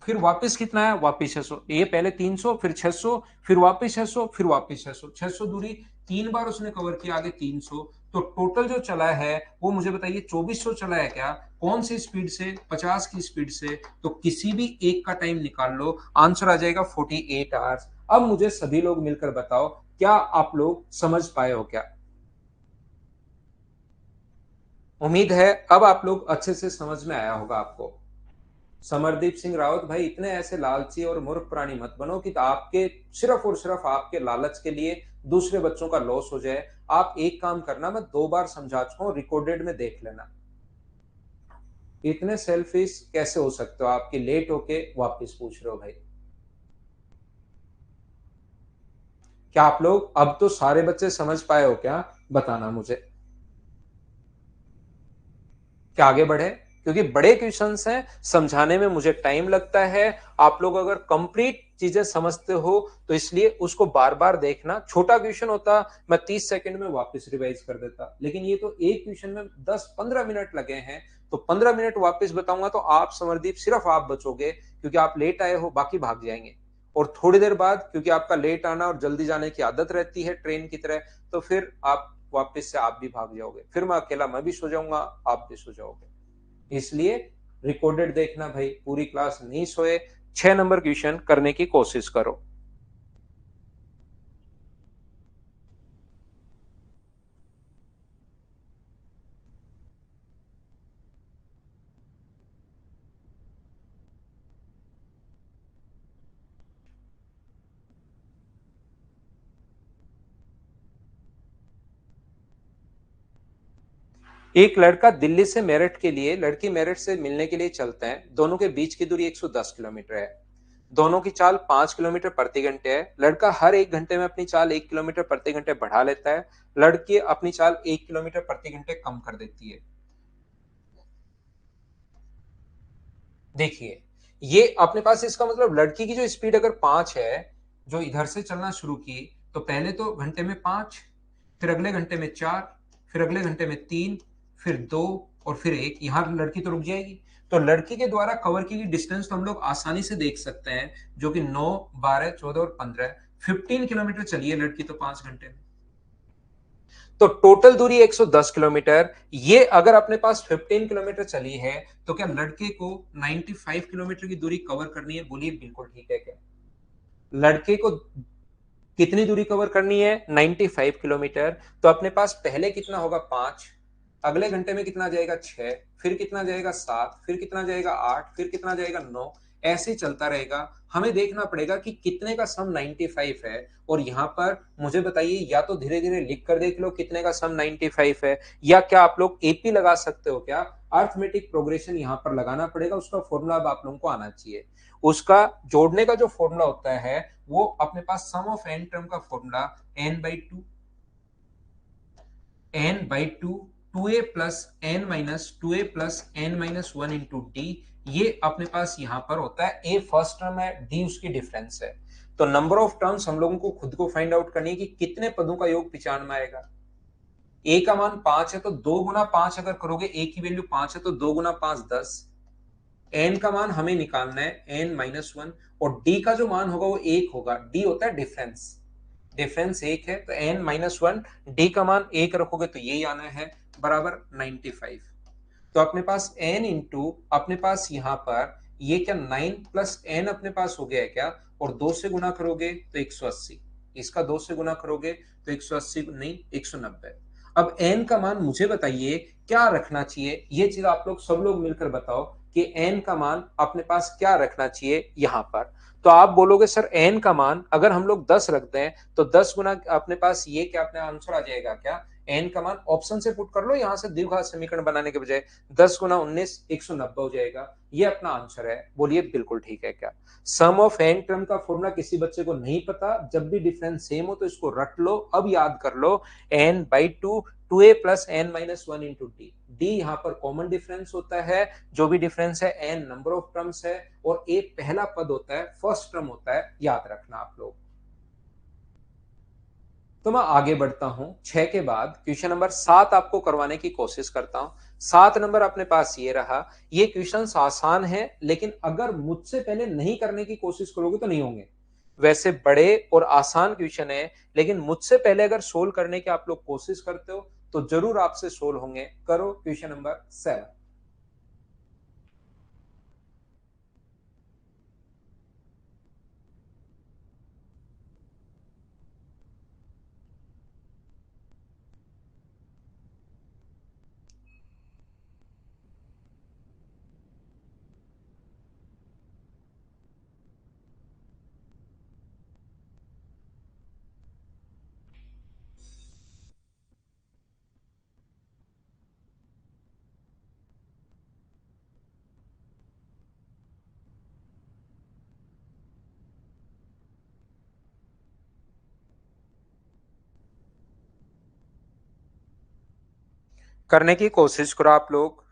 फिर वापस कितना आया? वापस 600। ये पहले 300 फिर 600 फिर वापस 600 फिर वापस 600। 600 दूरी 3 बार उसने कवर किया, आगे 300। तो टोटल जो चला है वो मुझे बताइए 2400 चला है क्या? कौन सी स्पीड से? 50 की स्पीड से। तो किसी भी एक का टाइम निकाल लो, आंसर आ जाएगा 48 आवर्स। अब मुझे सभी लोग मिलकर बताओ, क्या आप लोग समझ पाए हो क्या? उम्मीद है अब आप लोग अच्छे से समझ में आया होगा आपको। समरदीप सिंह रावत भाई, इतने ऐसे लालची और मूर्ख प्राणी मत बनो कि आपके सिर्फ और सिर्फ आपके लालच के लिए दूसरे बच्चों का लॉस हो जाए। आप एक काम करना, मैं 2 बार समझा चुका हूं, रिकॉर्डेड में देख लेना। इतने सेल्फिश कैसे हो सकते हो आपकी लेट होके वापस पूछ रहे हो भाई? क्या आप लोग अब तो सारे बच्चे समझ पाए हो क्या? बताना मुझे। क्या आगे बढ़े? क्योंकि बड़े क्वेश्चंस हैं, समझाने में मुझे टाइम लगता है। आप लोग अगर कंप्लीट चीजें समझते हो तो इसलिए उसको बार बार देखना। छोटा क्वेश्चन होता मैं 30 सेकंड में वापस रिवाइज कर देता, लेकिन ये तो एक क्वेश्चन में 10-15 मिनट लगे हैं। तो 15 मिनट वापस बताऊंगा तो आप समरदीप सिर्फ आप बचोगे, क्योंकि आप लेट आए हो, बाकी भाग जाएंगे। और थोड़ी देर बाद, क्योंकि आपका लेट आना और जल्दी जाने की आदत रहती है ट्रेन की तरह, तो फिर आप वापस से आप भी भाग जाओगे, फिर मैं अकेला मैं भी सो जाऊंगा, आप भी सो जाओगे। इसलिए रिकॉर्डेड देखना भाई, पूरी क्लास नहीं सोए, 6 नंबर क्वेश्चन करने की कोशिश करो। एक लड़का दिल्ली से मेरठ के लिए, लड़की मेरठ से मिलने के लिए चलते हैं। दोनों के बीच की दूरी 110 किलोमीटर है। दोनों की चाल 5 किलोमीटर प्रति घंटे है। लड़का हर 1 घंटे में अपनी चाल 1 किलोमीटर प्रति घंटे बढ़ा लेता है। लड़की अपनी चाल 1 किलोमीटर प्रति घंटे कम कर देती है। देखिए, ये अपने पास इसका मतलब लड़की की जो स्पीड अगर 5 है, जो इधर से चलना शुरू की, तो पहले तो घंटे में 5, फिर अगले घंटे में 4, फिर अगले घंटे में 3, फिर 2 और फिर 1। यहां लड़की तो रुक जाएगी। तो लड़की के द्वारा कवर की गई डिस्टेंस तो हम लोग आसानी से देख सकते हैं, जो कि 9, 12, 14 और 15, 15 किलोमीटर चली है लड़की तो 5 घंटे में। तो टोटल दूरी 110 किलोमीटर। ये अगर अपने पास 15 किलोमीटर चली है, तो क्या लड़के को 95 किलोमीटर की दूरी कवर करनी है? बोलिए बिल्कुल ठीक है क्या? लड़के को कितनी दूरी कवर करनी है? 95 किलोमीटर। तो अपने पास पहले कितना होगा? 5, अगले घंटे में कितना जाएगा? 6, फिर कितना जाएगा? 7, फिर कितना जाएगा? 8, फिर कितना जाएगा? 9। ऐसे ही चलता रहेगा। हमें देखना पड़ेगा कि कितने का सम 95 है, और यहाँ पर मुझे बताइए, या तो धीरे धीरे लिख कर देख लो कितने का सम 95 है, या क्या आप लोग एपी लगा सकते हो, क्या अर्थमेटिक प्रोग्रेशन यहाँ पर लगाना पड़ेगा। उसका फॉर्मूला अब आप लोगों को आना चाहिए। उसका जोड़ने का जो फॉर्मूला होता है वो अपने पास सम ऑफ एन टर्म का formula n/2 2a plus n minus 2a plus n minus 1 into D, ये अपने पास यहां पर होता है। ए फर्स्ट टर्म है, डी उसकी डिफरेंस है। तो नंबर ऑफ टर्म्स हम लोगों को खुद को फाइंड आउट करनी है कि कितने पदों का योग 95 में आएगा। ए का मान 5 है तो 2 गुना 5 अगर करोगे, ए की वैल्यू 5 है तो 2 गुना 5 10। एन का मान हमें निकालना है n-1, और डी का जो मान होगा वो 1 होगा। डी होता है डिफरेंस, डिफरेंस 1 है तो n-1, डी का मान 1 रखोगे तो यही आना है, बराबर 95। तो अपने पास n इंटू अपने पास यहां पर ये क्या 9 प्लस n अपने पास हो गया है क्या, और 2 से गुना करोगे तो 180, इसका 2 से गुना करोगे तो 180 नहीं 190। अब n का मान मुझे बताइए क्या रखना चाहिए, ये चीज आप लोग सब लोग मिलकर बताओ कि n का मान अपने पास क्या रखना चाहिए यहां पर। तो आप बोलोगे सर n का मान अगर हम लोग 10 रखते हैं तो 10 गुना अपने पास ये क्या अपने आंसर आ जाएगा क्या, n का मान ऑप्शन से पुट कर लो यहां से द्विघात समीकरण बनाने के बजाय, 10 गुना 19 190 हो जाएगा। ये अपना आंसर है। बोलिए बिल्कुल ठीक है क्या। सम ऑफ एन टर्म का फॉर्मूला किसी बच्चे को नहीं पता, जब भी डिफरेंस सेम हो तो इसको रट लो, अब याद कर लो, n/2 2a plus n minus 1 into D. D यहां पर कॉमन डिफरेंस होता है, जो भी डिफरेंस है, n नंबर ऑफ टर्म्स है, और a पहला पद होता है, फर्स्ट टर्म होता है, याद रखना आप लोग। तो मैं आगे बढ़ता हूं। 6 के बाद क्वेश्चन नंबर 7 आपको करवाने की कोशिश करता हूं। 7 नंबर अपने पास ये रहा। ये क्वेश्चन आसान है, लेकिन अगर मुझसे पहले नहीं करने की कोशिश करोगे तो नहीं होंगे। वैसे बड़े और आसान क्वेश्चन है, लेकिन मुझसे पहले अगर सोल्व करने की आप लोग कोशिश करते हो तो जरूर आपसे सोल्व होंगे। करो क्वेश्चन नंबर 7। करने की कोशिश करो आप लोग।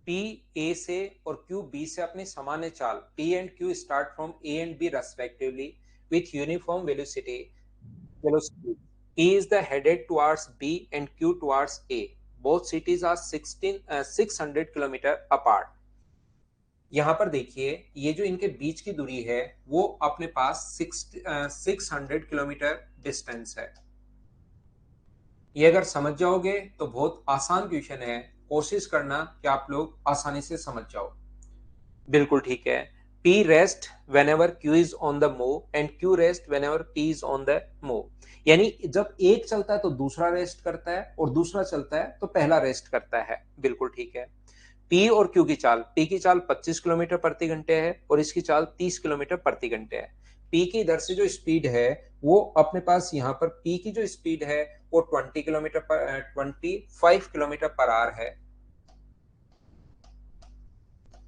P A से और Q B से अपनी सामान्य चाल, P and Q start from A and B respectively with uniform velocity. P is the headed towards B and Q towards A. Both cities are 600 kilometre apart. यहाँ पर देखिए, ये जो इनके बीच की दूरी है वो अपने पास 600 किलोमीटर डिस्टेंस है। ये अगर समझ जाओगे तो बहुत आसान क्वेश्चन है, कोशिश करना कि आप लोग आसानी से समझ जाओ। बिल्कुल ठीक है। P rest when ever Q is on the move and Q rest when ever P is on the move. यानी जब एक चलता है तो दूसरा रेस्ट करता है, और दूसरा चलता है तो पहला रेस्ट करता है। बिल्कुल ठीक है। P और Q की चाल, P की चाल 25 किलोमीटर प्रति घंटे है और इसकी चाल 30 किलोमीटर प्रति घंटे है। P की इधर से जो स्पीड है वो अपने पास यहाँ पर P की जो स्पीड है वो 25 किलोमीटर पर आवर है,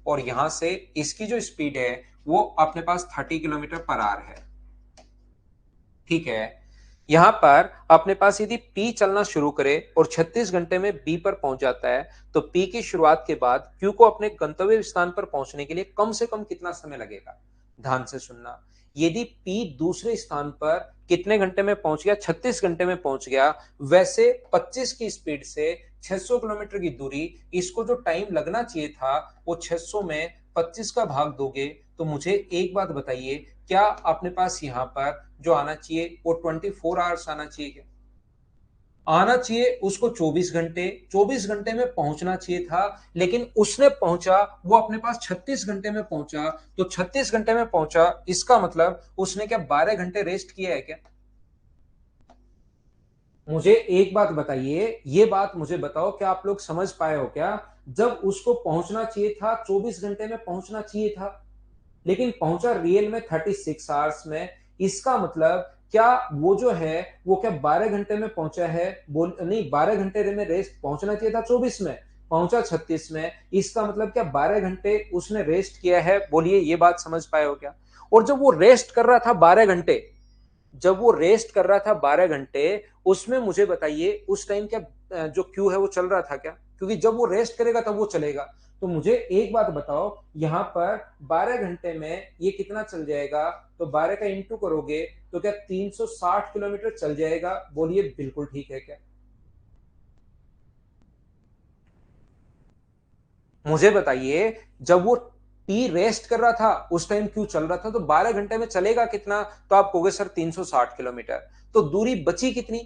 और यहां से इसकी जो स्पीड है वो अपने पास 30 किलोमीटर पर आवर है। ठीक है। यहां पर अपने पास यदि P चलना शुरू करे और 36 घंटे में B पर पहुंच जाता है, तो P की शुरुआत के बाद Q को अपने गंतव्य स्थान पर पहुंचने के लिए कम से कम कितना समय लगेगा। ध्यान से सुनना। यदि P दूसरे स्थान पर कितने घंटे में पहुंच गया, 36 घंटे में पहुंच गया, वैसे 25 की स्पीड से 600 किलोमीटर की दूरी, इसको जो टाइम लगना चाहिए था वो 600 में 25 का भाग दोगे तो मुझे एक बात बताइए, क्या अपने पास यहाँ पर जो आना चाहिए वो 24 आवर्स आना चाहिए क्या? आना चाहिए उसको 24 घंटे, 24 घंटे में पहुंचना चाहिए था, लेकिन उसने पहुंचा वो अपने पास 36 घंटे में पहुंचा। तो 36 घंटे में पहुंचा, इसका मतलब उसने क्या 12 घंटे रेस्ट किया है क्या? मुझे एक बात बताइए, ये बात मुझे बताओ, क्या आप लोग समझ पाए हो क्या? जब उसको पहुंचना चाहिए था 24 घंटे में पहुंचना चाहिए था, लेकिन पहुंचा रियल में 36 आवर्स में। इसका मतलब क्या वो जो है वो क्या 12 घंटे में पहुंचा है? बोल नहीं, 12 घंटे में रेस्ट पहुंचना चाहिए था 24 में, पहुंचा 36 में। इसका मतलब क्या 12 घंटे उसने रेस्ट किया है? बोलिए, ये बात समझ पाए हो क्या? और जब वो रेस्ट कर रहा था 12 घंटे, जब वो रेस्ट कर रहा था 12 घंटे, उसमें मुझे बताइए उस टाइम क्या जो क्यू है वो चल रहा था क्या? क्योंकि जब वो रेस्ट करेगा तब वो चलेगा। तो मुझे एक बात बताओ, यहां पर 12 घंटे में ये कितना चल जाएगा? तो 12 का इंटू करोगे तो क्या 360 किलोमीटर चल जाएगा? बोलिए, बिल्कुल ठीक है क्या? मुझे बताइए, जब वो टी रेस्ट कर रहा था उस टाइम क्यों चल रहा था? तो 12 घंटे में चलेगा कितना? तो आप कहोगे सर 360 किलोमीटर। तो दूरी बची कितनी?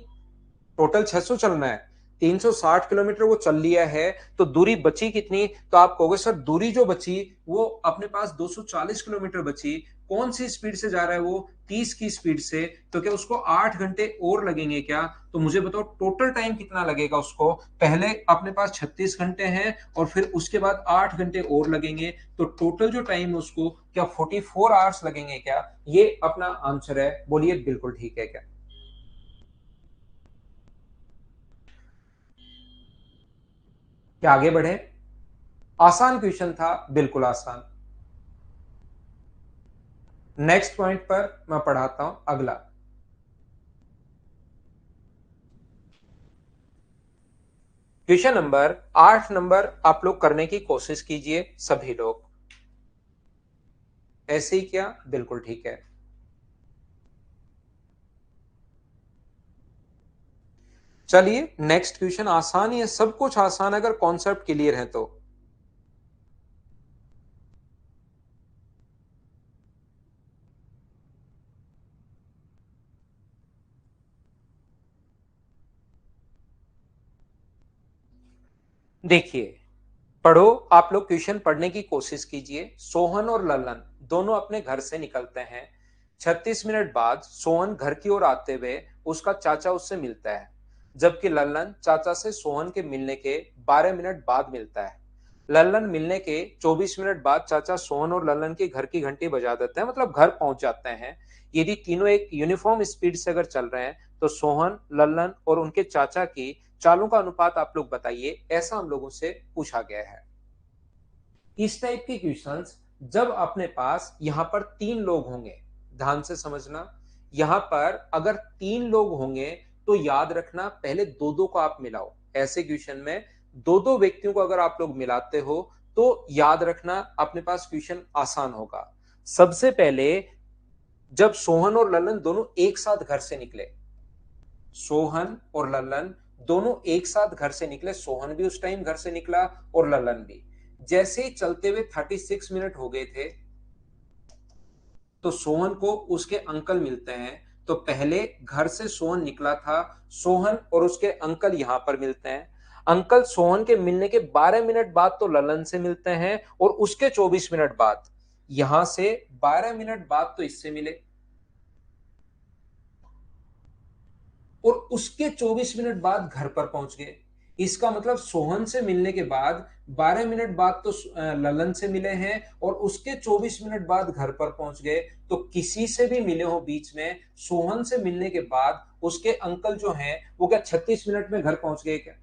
टोटल 600 चलना है, 360 किलोमीटर वो चल लिया है, तो दूरी बची कितनी? तो आप कहोगे सर दूरी जो बची वो अपने पास 240 किलोमीटर बची। कौन सी स्पीड से जा रहा है वो? 30 की स्पीड से। तो क्या उसको 8 घंटे और लगेंगे क्या? तो मुझे बताओ टोटल टाइम कितना लगेगा उसको? पहले अपने पास 36 घंटे हैं और फिर उसके बाद 8 घंटे और लगेंगे, तो टोटल जो टाइम है उसको क्या 44 आवर्स लगेंगे क्या? ये अपना आंसर है। बोलिए, बिल्कुल ठीक है क्या? क्या आगे बढ़े? आसान क्वेश्चन था, बिल्कुल आसान। नेक्स्ट पॉइंट पर मैं पढ़ाता हूं अगला। क्वेश्चन नंबर 8 आप लोग करने की कोशिश कीजिए सभी लोग। ऐसे ही क्या? बिल्कुल ठीक है। चलिए नेक्स्ट क्वेश्चन आसान ही है, सब कुछ आसान अगर कॉन्सेप्ट क्लियर है तो। देखिए, पढ़ो, आप लोग क्वेश्चन पढ़ने की कोशिश कीजिए। सोहन और ललन दोनों अपने घर से निकलते हैं। 36 मिनट बाद सोहन घर की ओर आते हुए उसका चाचा उससे मिलता है, जबकि ललन चाचा से सोहन के मिलने के 12 मिनट बाद मिलता है। ललन मिलने के 24 मिनट बाद चाचा सोहन और ललन के घर की घंटी बजा देते हैं, मतलब घर पहुंच जाते हैं। यदि तीनों एक यूनिफॉर्म स्पीड से अगर चल रहे हैं तो सोहन, ललन और उनके चाचा की चालों का अनुपात आप लोग बताइए, ऐसा हम लोगों से पूछा गया है। इस टाइप के क्वेश्चंस जब अपने पास यहां पर 3 लोग होंगे, ध्यान से समझना, यहां पर अगर 3 लोग होंगे तो याद रखना पहले दो दो को आप मिलाओ। ऐसे क्वेश्चन में दो दो व्यक्तियों को अगर आप लोग मिलाते हो तो याद रखना अपने पास क्वेश्चन आसान होगा। सबसे पहले जब सोहन और ललन दोनों एक साथ घर से निकले, सोहन और ललन दोनों एक साथ घर से निकले, सोहन भी उस टाइम घर से निकला और ललन भी। जैसे ही चलते हुए 36 मिनट हो गए थे तो सोहन को उसके अंकल मिलते हैं। तो पहले घर से सोहन निकला था, सोहन और उसके अंकल यहां पर मिलते हैं। अंकल सोहन के मिलने के 12 मिनट बाद तो ललन से मिलते हैं और उसके 24 मिनट बाद यहां से 12 मिनट बाद तो इससे मिले और उसके 24 मिनट बाद घर पर पहुंच गए। इसका मतलब सोहन से मिलने के बाद 12 मिनट बाद तो ललन से मिले हैं और उसके 24 मिनट बाद घर पर पहुंच गए। तो किसी से भी मिले हो बीच में, सोहन से मिलने के बाद उसके अंकल जो हैं वो क्या 36 मिनट में घर पहुंच गए क्या?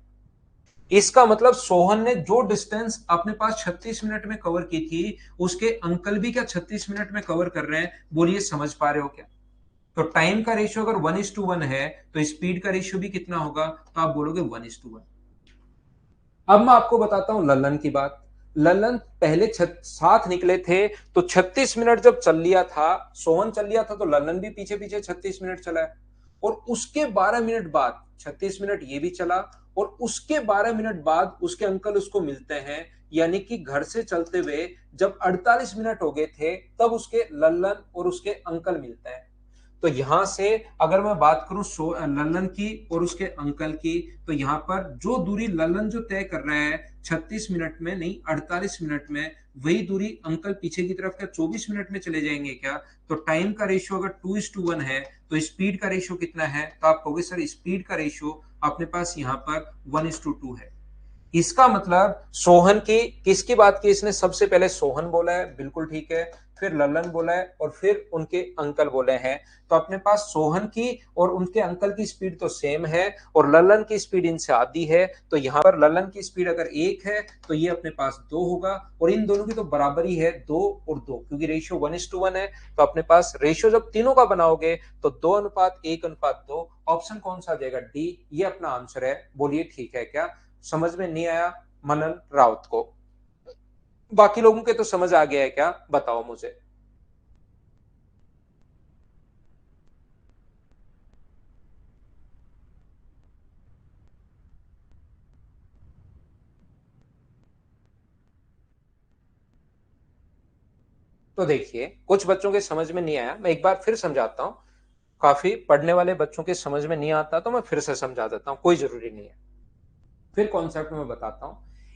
इसका मतलब सोहन ने जो डिस्टेंस अपने पास 36 मिनट में कवर की थी, उसके अंकल भी क्या 36 मिनट में कवर कर रहे हैं? बोलिए, समझ पा रहे हो क्या? तो टाइम का रेशियो अगर 1:1 है तो स्पीड का रेशियो भी कितना होगा? तो आप बोलोगे 1:1। अब मैं आपको बताता हूं ललन की बात। ललन पहले साथ निकले थे तो 36 मिनट जब चल लिया था, सोहन चल लिया था तो ललन भी पीछे पीछे 36 मिनट चला है। और उसके 12 मिनट बाद 36 मिनट ये भी चला और उसके 12 मिनट बाद उसके अंकल उसको मिलते हैं। यानी कि घर से चलते हुए जब 48 मिनट हो गए थे तब उसके ललन और उसके अंकल मिलते हैं। तो यहां से अगर मैं बात करूं लल्लन की और उसके अंकल की, तो यहां पर जो दूरी लल्लन जो तय कर रहा है 36 मिनट में नहीं 48 मिनट में, वही दूरी अंकल पीछे की तरफ क्या 24 मिनट में चले जाएंगे क्या? तो टाइम का रेशियो अगर 2:1 है तो स्पीड का रेशियो कितना है? तो आप कहोगे सर स्पीड का रेशियो अपने पास यहाँ पर 1:2 है। इसका मतलब सोहन की किसकी बात की इसने? सबसे पहले सोहन बोला है, बिल्कुल ठीक है, फिर लल्लन बोला है और फिर उनके अंकल बोले हैं। तो अपने पास सोहन की और उनके अंकल की स्पीड तो सेम है और लल्लन की स्पीड इनसे आधी है, तो यहां पर लल्लन की स्पीड अगर 1 है तो ये अपने पास 2 होगा और इन दोनों की तो बराबरी है 2 और 2, क्योंकि रेशियो 1:1 है। तो अपने पास रेशियो जब तीनों का बनाओगे तो 2:1:2। ऑप्शन कौन सा आ जाएगा? डी, ये अपना आंसर है। बोलिए ठीक है क्या? समझ में नहीं आया मनन राउत को? बाकी लोगों के तो समझ आ गया है क्या? बताओ मुझे। तो देखिए, कुछ बच्चों के समझ में नहीं आया, मैं एक बार फिर समझाता हूं। काफी पढ़ने वाले बच्चों के समझ में नहीं आता तो मैं फिर से समझा देता हूं, कोई जरूरी नहीं है। फिर कॉन्सेप्ट में बताता हूं।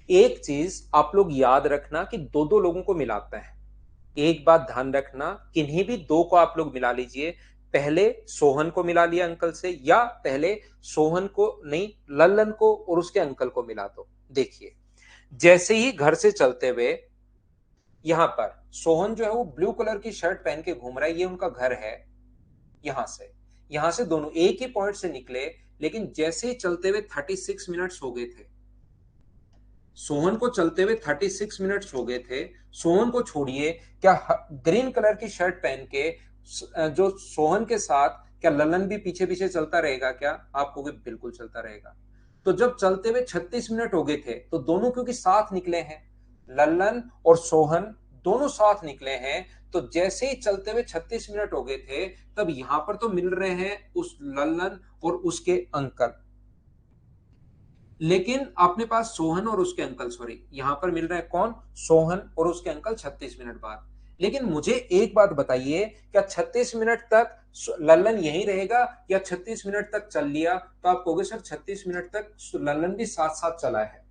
एक चीज आप लोग याद रखना कि दो दो लोगों को मिलाते हैं। एक बात ध्यान रखना, किन्हीं भी दो को आप लोग मिला लीजिए। पहले सोहन को मिला लिया अंकल से, या पहले सोहन को नहीं लल्लन को और उसके अंकल को मिला दो। देखिए, जैसे ही घर से चलते हुए यहां पर सोहन जो है वो ब्लू कलर की शर्ट पहन के घूम रहा है, ये उनका घर है। यहां से दोनों एक ही पॉइंट से निकले, लेकिन जैसे ही चलते हुए 36 मिनट्स हो गए थे, सोहन को चलते हुए 36 मिनट्स हो गए थे। सोहन को छोड़िए, क्या ग्रीन कलर की शर्ट पहन के जो सोहन के साथ क्या ललन भी पीछे पीछे चलता रहेगा क्या? आप कहोगे बिल्कुल चलता रहेगा। तो जब चलते हुए 36 मिनट हो गए थे तो दोनों क्योंकि साथ निकले हैं, लल्लन और सोहन दोनों साथ निकले हैं, तो जैसे ही चलते हुए 36 मिनट हो गए थे तब यहां पर तो मिल रहे हैं उस लल्लन और उसके अंकल, लेकिन अपने पास सोहन और उसके अंकल, सॉरी यहां पर मिल रहे हैं कौन? सोहन और उसके अंकल 36 मिनट बाद। लेकिन मुझे एक बात बताइए, क्या 36 मिनट तक लल्लन यहीं रहेगा या 36 मिनट तक चल लिया? तो आप कहोगे सर 36 मिनट तक लल्लन भी साथ साथ चला है।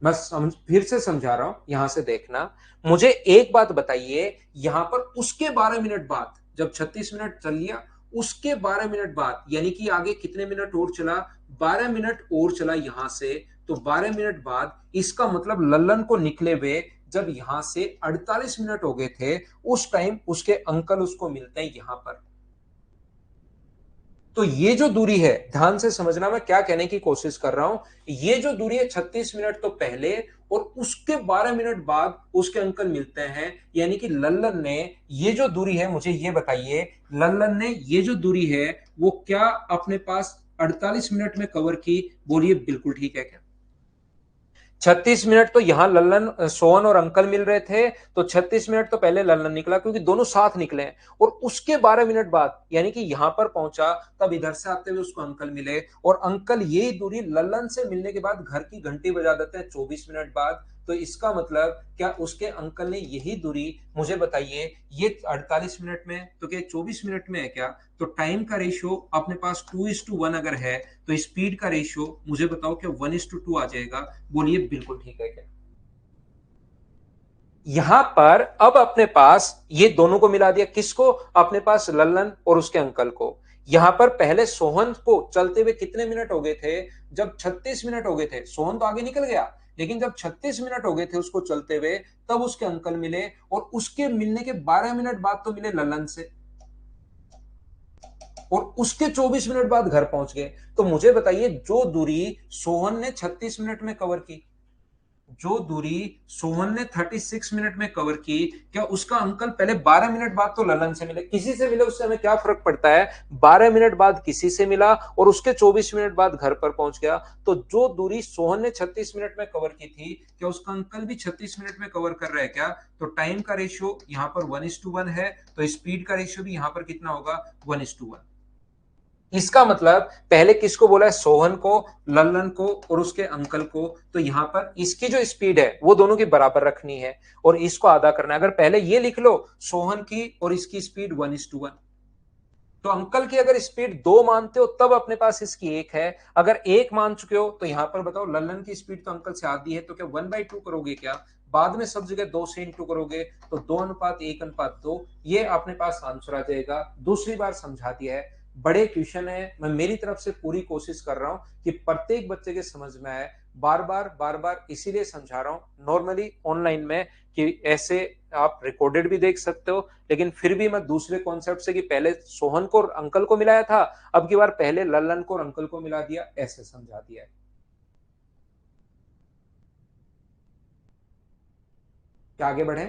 मैं फिर से समझा रहा हूं, यहां से देखना। मुझे एक बात बताइए, यहां पर उसके 12 मिनट बाद जब 36 मिनट चल लिया, उसके 12 मिनट बाद यानी कि आगे कितने मिनट और चला? 12 मिनट और चला यहां से। तो 12 मिनट बाद इसका मतलब लल्लन को निकले हुए जब यहां से 48 मिनट हो गए थे, उस टाइम उसके अंकल उसको मिलते हैं यहां पर। तो ये जो दूरी है, ध्यान से समझना मैं क्या कहने की कोशिश कर रहा हूं। ये जो दूरी है 36 मिनट तो पहले और उसके 12 मिनट बाद उसके अंकल मिलते हैं, यानी कि लल्लन ने ये जो दूरी है, मुझे ये बताइए, लल्लन ने ये जो दूरी है वो क्या अपने पास 48 मिनट में कवर की? बोलिए बिल्कुल ठीक है क्या? 36 मिनट तो यहां लल्लन सोहन और अंकल मिल रहे थे, तो 36 मिनट तो पहले लल्लन निकला क्योंकि दोनों साथ निकले हैं, और उसके 12 मिनट बाद यानी कि यहां पर पहुंचा तब इधर से आते हुए उसको अंकल मिले, और अंकल यही दूरी लल्लन से मिलने के बाद घर की घंटी बजा देते हैं 24 मिनट बाद। तो इसका मतलब क्या उसके अंकल ने यही दूरी, मुझे बताइए, ये 48 मिनट में तो क्या 24 मिनट में है क्या? तो टाइम का रेशियो अपने पास 2:1 अगर है तो स्पीड का रेशियो मुझे बताओ क्या 1:2 आ जाएगा? बोलिए बिल्कुल ठीक है क्या? यहां पर अब अपने पास ये दोनों को मिला दिया, किसको? अपने पास लल्लन और उसके अंकल को। यहां पर पहले सोहन को चलते हुए कितने मिनट हो गए थे? जब 36 मिनट हो गए थे, सोहन तो आगे निकल गया, लेकिन जब 36 मिनट हो गए थे उसको चलते हुए तब उसके अंकल मिले, और उसके मिलने के 12 मिनट बाद तो मिले लल्लन से, और उसके 24 मिनट बाद घर पहुंच गए। तो मुझे बताइए, जो दूरी सोहन ने 36 मिनट में कवर की, जो दूरी सोहन ने 36 मिनट में कवर की, क्या उसका अंकल पहले 12 मिनट बाद तो ललन से मिले, किसी से मिले, उससे हमें क्या फर्क पड़ता है? 12 मिनट बाद किसी से मिला और उसके 24 मिनट बाद घर पर पहुंच गया। तो जो दूरी सोहन ने 36 मिनट में कवर की थी, क्या उसका अंकल भी 36 मिनट में कवर कर रहा है क्या? तो टाइम का रेशियो यहां पर 1:1 है, तो स्पीड का रेशियो भी यहां पर कितना होगा? 1:1। इसका मतलब पहले किसको बोला है? सोहन को, लल्लन को और उसके अंकल को। तो यहां पर इसकी जो स्पीड है वो दोनों की बराबर रखनी है और इसको आधा करना है। अगर पहले ये लिख लो सोहन की और इसकी स्पीड 1:1, तो अंकल की अगर स्पीड 2 मानते हो तब अपने पास इसकी 1 है, अगर 1 मान चुके हो तो यहां पर बताओ लल्लन की स्पीड तो अंकल से आधी है, तो क्या 1/2 करोगे क्या? बाद में सब जगह 2 से इंटू करोगे तो 2:1:2, ये अपने पास आंसर आ जाएगा। दूसरी बार समझा दिया है, बड़े क्वेश्चन है, मैं मेरी तरफ से पूरी कोशिश कर रहा हूं कि प्रत्येक बच्चे के समझ में आए, बार बार इसीलिए समझा रहा हूं नॉर्मली ऑनलाइन में कि ऐसे आप रिकॉर्डेड भी देख सकते हो, लेकिन फिर भी मैं दूसरे कॉन्सेप्ट से कि पहले सोहन को और अंकल को मिलाया था, अब की बार पहले लल्लन को और अंकल को मिला दिया, ऐसे समझा दिया है। क्या आगे बढ़े?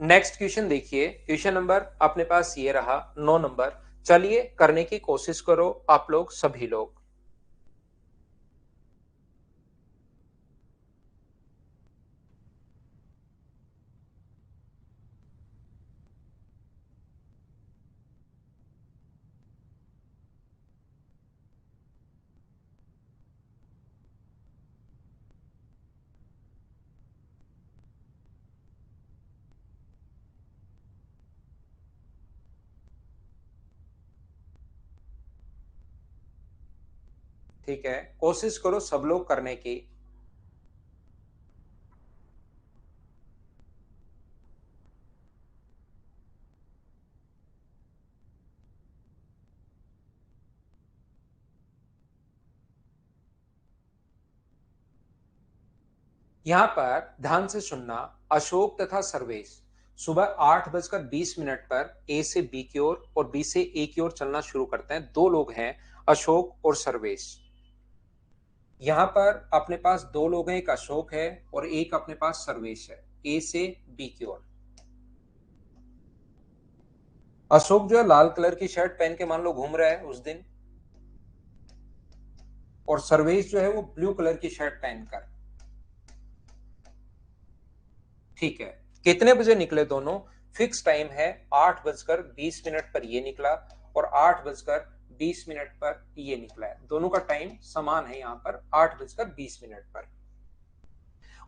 नेक्स्ट क्वेश्चन देखिए, क्वेश्चन नंबर अपने पास ये रहा 9 नंबर। चलिए करने की कोशिश करो आप लोग सभी लोग। ठीक है, कोशिश करो सब लोग करने की। यहां पर ध्यान से सुनना, अशोक तथा सर्वेश सुबह 8:20 पर ए से बी की ओर और बी से ए की ओर चलना शुरू करते हैं। दो लोग हैं, अशोक और सर्वेश। यहां पर अपने पास दो लोग हैं, एक अशोक है और एक अपने पास सर्वेश है, ए से बी की ओर। अशोक जो है लाल कलर की शर्ट पहन के मान लो घूम रहा है उस दिन, और सर्वेश जो है वो ब्लू कलर की शर्ट पहनकर। ठीक है, कितने बजे निकले दोनों? फिक्स टाइम है 8:20 पर ये निकला और 8:20 पर ये निकला है, दोनों का टाइम समान है यहां पर 8:20 पर।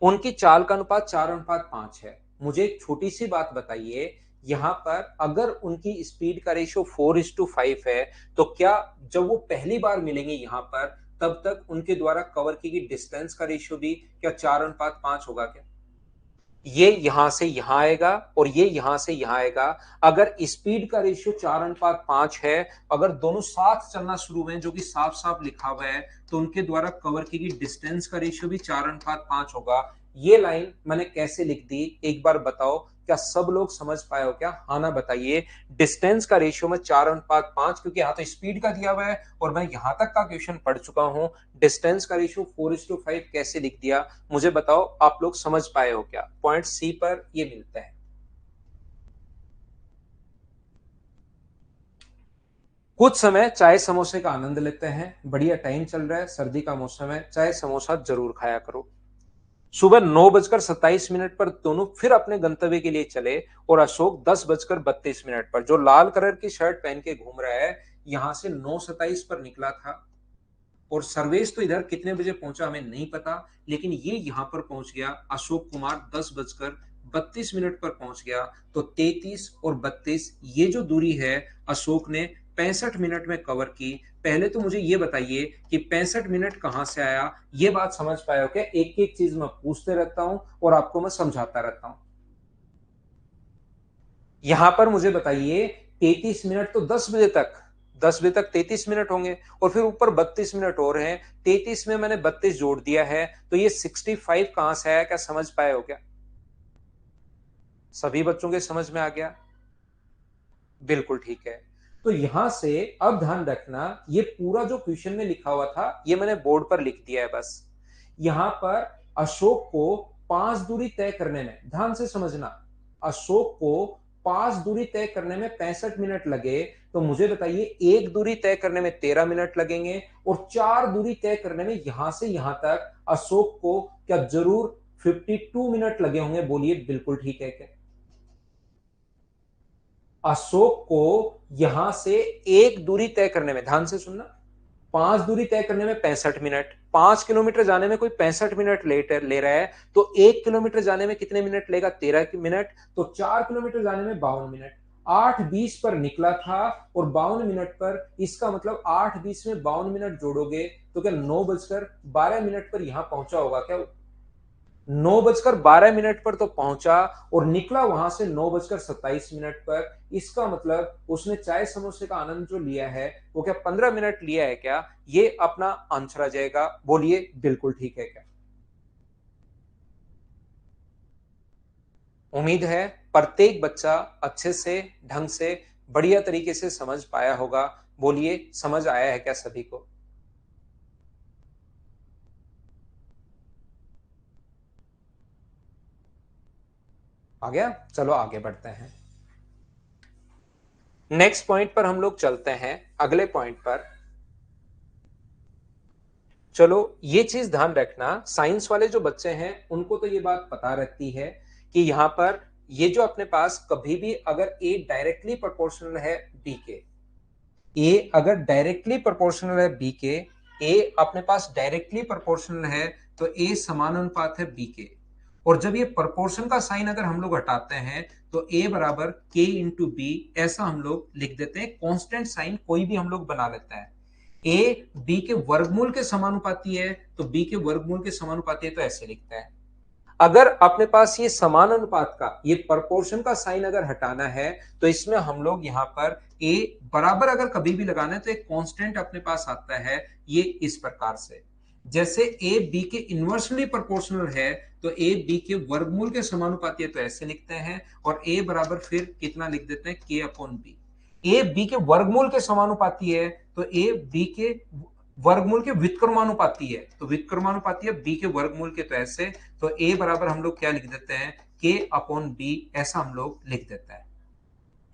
उनकी चाल का अनुपात 4:5 है। मुझे एक छोटी सी बात बताइए, यहां पर अगर उनकी स्पीड का रेशियो 4:5 है, तो क्या जब वो पहली बार मिलेंगे यहां पर, तब तक उनके द्वारा कवर की गई डिस्टेंस का रेशियो भी क्या 4:5 होगा क्या? ये यहां से यहां आएगा और ये यहां से यहां आएगा। अगर स्पीड का रेशियो 4:5 है, अगर दोनों साथ चलना शुरू हुए जो कि साफ साफ लिखा हुआ है, तो उनके द्वारा कवर की गई डिस्टेंस का रेशियो भी 4:5 होगा। ये लाइन मैंने कैसे लिख दी एक बार बताओ, क्या सब लोग समझ पाए हो क्या? हाँ ना बताइए। डिस्टेंस का रेशियो में 4:5, क्योंकि यहाँ तो स्पीड का दिया हुआ है और मैं यहां तक का क्वेश्चन पढ़ चुका हूं। डिस्टेंस का रेशियो 4:5 कैसे लिख दिया, मुझे बताओ, आप लोग समझ पाए हो क्या? पॉइंट सी पर ये मिलता है। कुछ समय चाय समोसे का आनंद लेते हैं, बढ़िया टाइम चल रहा है, सर्दी का मौसम है, चाय समोसा जरूर खाया करो। सुबह 9:27 पर दोनों फिर अपने गंतव्य के लिए चले और अशोक 10:32 पर, जो लाल कलर की शर्ट पहन के घूम रहा है, यहां से 9:27 पर निकला था। और सर्वेश तो इधर कितने बजे पहुंचा हमें नहीं पता, लेकिन ये यहां पर पहुंच गया, अशोक कुमार 10:32 पर पहुंच गया। तो 33 और 32 ये जो दूरी है अशोक ने 65 मिनट में कवर की। पहले तो मुझे ये बताइए कि 65 मिनट कहां से आया, ये बात समझ पाए हो क्या? एक एक चीज मैं पूछते रहता हूं और आपको मैं समझाता रहता हूं। यहां पर मुझे बताइए, 33 मिनट तो 10 बजे तक, 10 बजे तक 33 मिनट होंगे और फिर ऊपर 32 मिनट और हैं। 33 में मैंने 32 जोड़ दिया है, तो ये 65 कहां से आया, क्या समझ पाए हो क्या? सभी बच्चों के समझ में आ गया? बिल्कुल ठीक है। तो यहां से अब ध्यान रखना, ये पूरा जो क्वेश्चन में लिखा हुआ था ये मैंने बोर्ड पर लिख दिया है बस। यहां पर अशोक को 5 दूरी तय करने में, ध्यान से समझना, अशोक को 5 दूरी तय करने में 65 मिनट लगे, तो मुझे बताइए एक दूरी तय करने में 13 मिनट लगेंगे और 4 दूरी तय करने में यहां से यहां तक अशोक को क्या जरूर 52 मिनट लगे होंगे? बोलिए बिल्कुल ठीक है क्या? अशोक को यहां से एक दूरी तय करने में, ध्यान से सुनना, 5 दूरी तय करने में 65 मिनट, 5 किलोमीटर जाने में कोई 65 मिनट लेट ले रहा है, तो 1 किलोमीटर जाने में कितने मिनट लेगा? 13 मिनट, तो 4 किलोमीटर जाने में 52 मिनट। 8:20 पर निकला था और 52 मिनट पर, इसका मतलब 8:20 में 52 मिनट जोड़ोगे तो क्या 9:12 पर यहां पहुंचा होगा क्या? 9:12 पर तो पहुंचा और निकला वहां से 9:27 पर। इसका मतलब उसने चाय समोसे का आनंद जो लिया है वो क्या 15 मिनट लिया है क्या? ये अपना आंसर आ जाएगा। बोलिए बिल्कुल ठीक है क्या? उम्मीद है प्रत्येक बच्चा अच्छे से, ढंग से, बढ़िया तरीके से समझ पाया होगा। बोलिए समझ आया है क्या सभी को? आ गया? चलो आगे बढ़ते हैं। नेक्स्ट पॉइंट पर हम लोग चलते हैं, अगले पॉइंट पर। चलो ये चीज ध्यान रखना, साइंस वाले जो बच्चे हैं उनको तो ये बात पता रहती है कि यहां पर ये जो अपने पास कभी भी अगर ए डायरेक्टली प्रोपोर्शनल है बी के, ए अगर डायरेक्टली प्रोपोर्शनल है बी के, ए अपने पास डायरेक्टली प्रोपोर्शनल है तो ए समानुपात है बी के। और जब ये प्रोपोर्शन का साइन अगर हम लोग हटाते हैं तो ए बराबर के इंटू बी, ऐसा हम लोग लिख देते हैं। कांस्टेंट साइन कोई भी हम लोग बना लेते हैं। ए बी के वर्गमूल के समानुपाती है तो बी के वर्गमूल के समानुपाती है तो ऐसे लिखते हैं। अगर अपने पास ये समान अनुपात का, ये प्रपोर्शन का साइन अगर हटाना है तो इसमें हम लोग यहां पर ए बराबर अगर कभी भी लगाना है तो एक कांस्टेंट अपने पास आता है, ये इस प्रकार से। जैसे ए बी के इनवर्सली प्रोपोर्शनल है तो ए बी के वर्गमूल के समानुपाती है तो ऐसे लिखते हैं। और ए बराबर फिर कितना लिख देते हैं, के अपॉन बी। ए बी के वर्गमूल के समानुपाती है तो ए बी के वर्गमूल के व्युत्क्रमानुपाती है तो व्युत्क्रमानुपाती है बी के वर्गमूल के तो ऐसे। तो ए बराबर हम लोग क्या लिख देते हैं, के अपॉन बी, ऐसा हम लोग लिख देते हैं।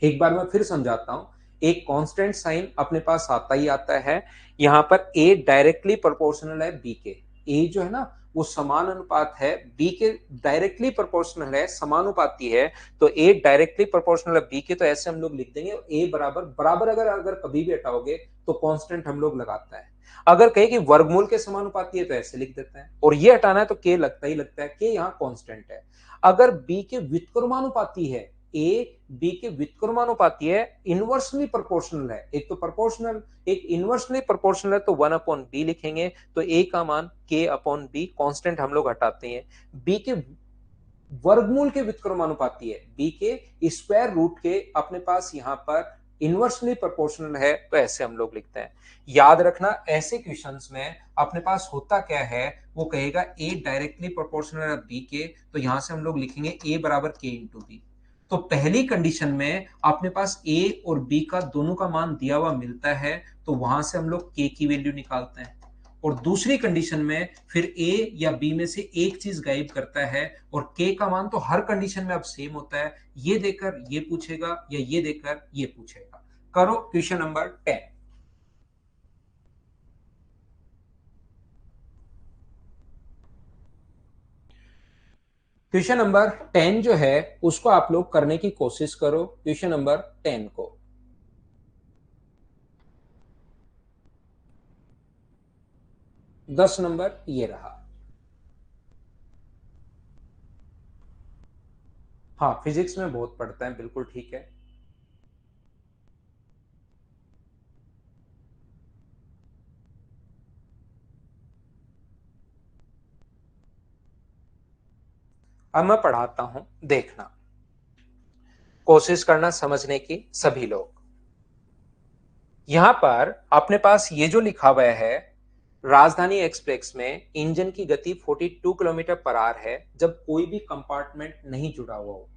एक बार मैं फिर समझाता हूं। एक कांस्टेंट साइन अपने पास आता ही आता है। यहां पर ए डायरेक्टली प्रोपोर्शनल है बी के, ए जो है ना वो समान अनुपात है बी के, डायरेक्टली प्रोपोर्शनल है, समानुपाती है। तो ए डायरेक्टली प्रोपोर्शनल है बी के तो ऐसे हम लोग लिख देंगे। ए बराबर बराबर अगर अगर कभी भी हटाओगे तो कांस्टेंट हम लोग लगाता है। अगर कहे कि वर्गमूल के समानुपाती है तो ऐसे लिख देते हैं। और ये हटाना है तो के लगता ही लगता है, के यहाँ कांस्टेंट है। अगर बी के व्युत्क्रमानुपाती है, ए बी के व्युत्क्रमानुपाती है, इनवर्सली प्रोपोर्शनल है, एक तो प्रोपोर्शनल एक इनवर्सली प्रोपोर्शनल है तो 1/b लिखेंगे। तो ए का मान के अपॉन बी, कांस्टेंट हम लोग हटाते हैं। बी के वर्गमूल के व्युत्क्रमानुपाती है, बी के स्क्वायर रूट के अपने पास यहां पर इनवर्सली प्रोपोर्शनल है तो ऐसे हम लोग लिखते हैं। याद रखना ऐसे क्वेश्चंस में अपने पास होता क्या है, वो कहेगा ए डायरेक्टली प्रोपोर्शनल है बी के, तो यहां से हम लोग लिखेंगे ए बराबर के इंटू बी। तो पहली कंडीशन में अपने पास ए और बी का दोनों का मान दिया हुआ मिलता है तो वहां से हम लोग के की वैल्यू निकालते हैं। और दूसरी कंडीशन में फिर ए या बी में से एक चीज गायब करता है और के का मान तो हर कंडीशन में अब सेम होता है। ये देकर ये पूछेगा या ये देकर ये पूछेगा। करो क्वेश्चन नंबर 10। क्वेश्चन नंबर 10 जो है उसको आप लोग करने की कोशिश करो। क्वेश्चन नंबर 10 को 10 नंबर ये रहा। हाँ फिजिक्स में बहुत पढ़ता है, बिल्कुल ठीक है। अब मैं पढ़ाता हूं, देखना, कोशिश करना समझने की सभी लोग। यहां पर अपने पास ये जो लिखा हुआ है, राजधानी एक्सप्रेस में इंजन की गति 42 किलोमीटर पर आवर है जब कोई भी कंपार्टमेंट नहीं जुड़ा हुआ हो।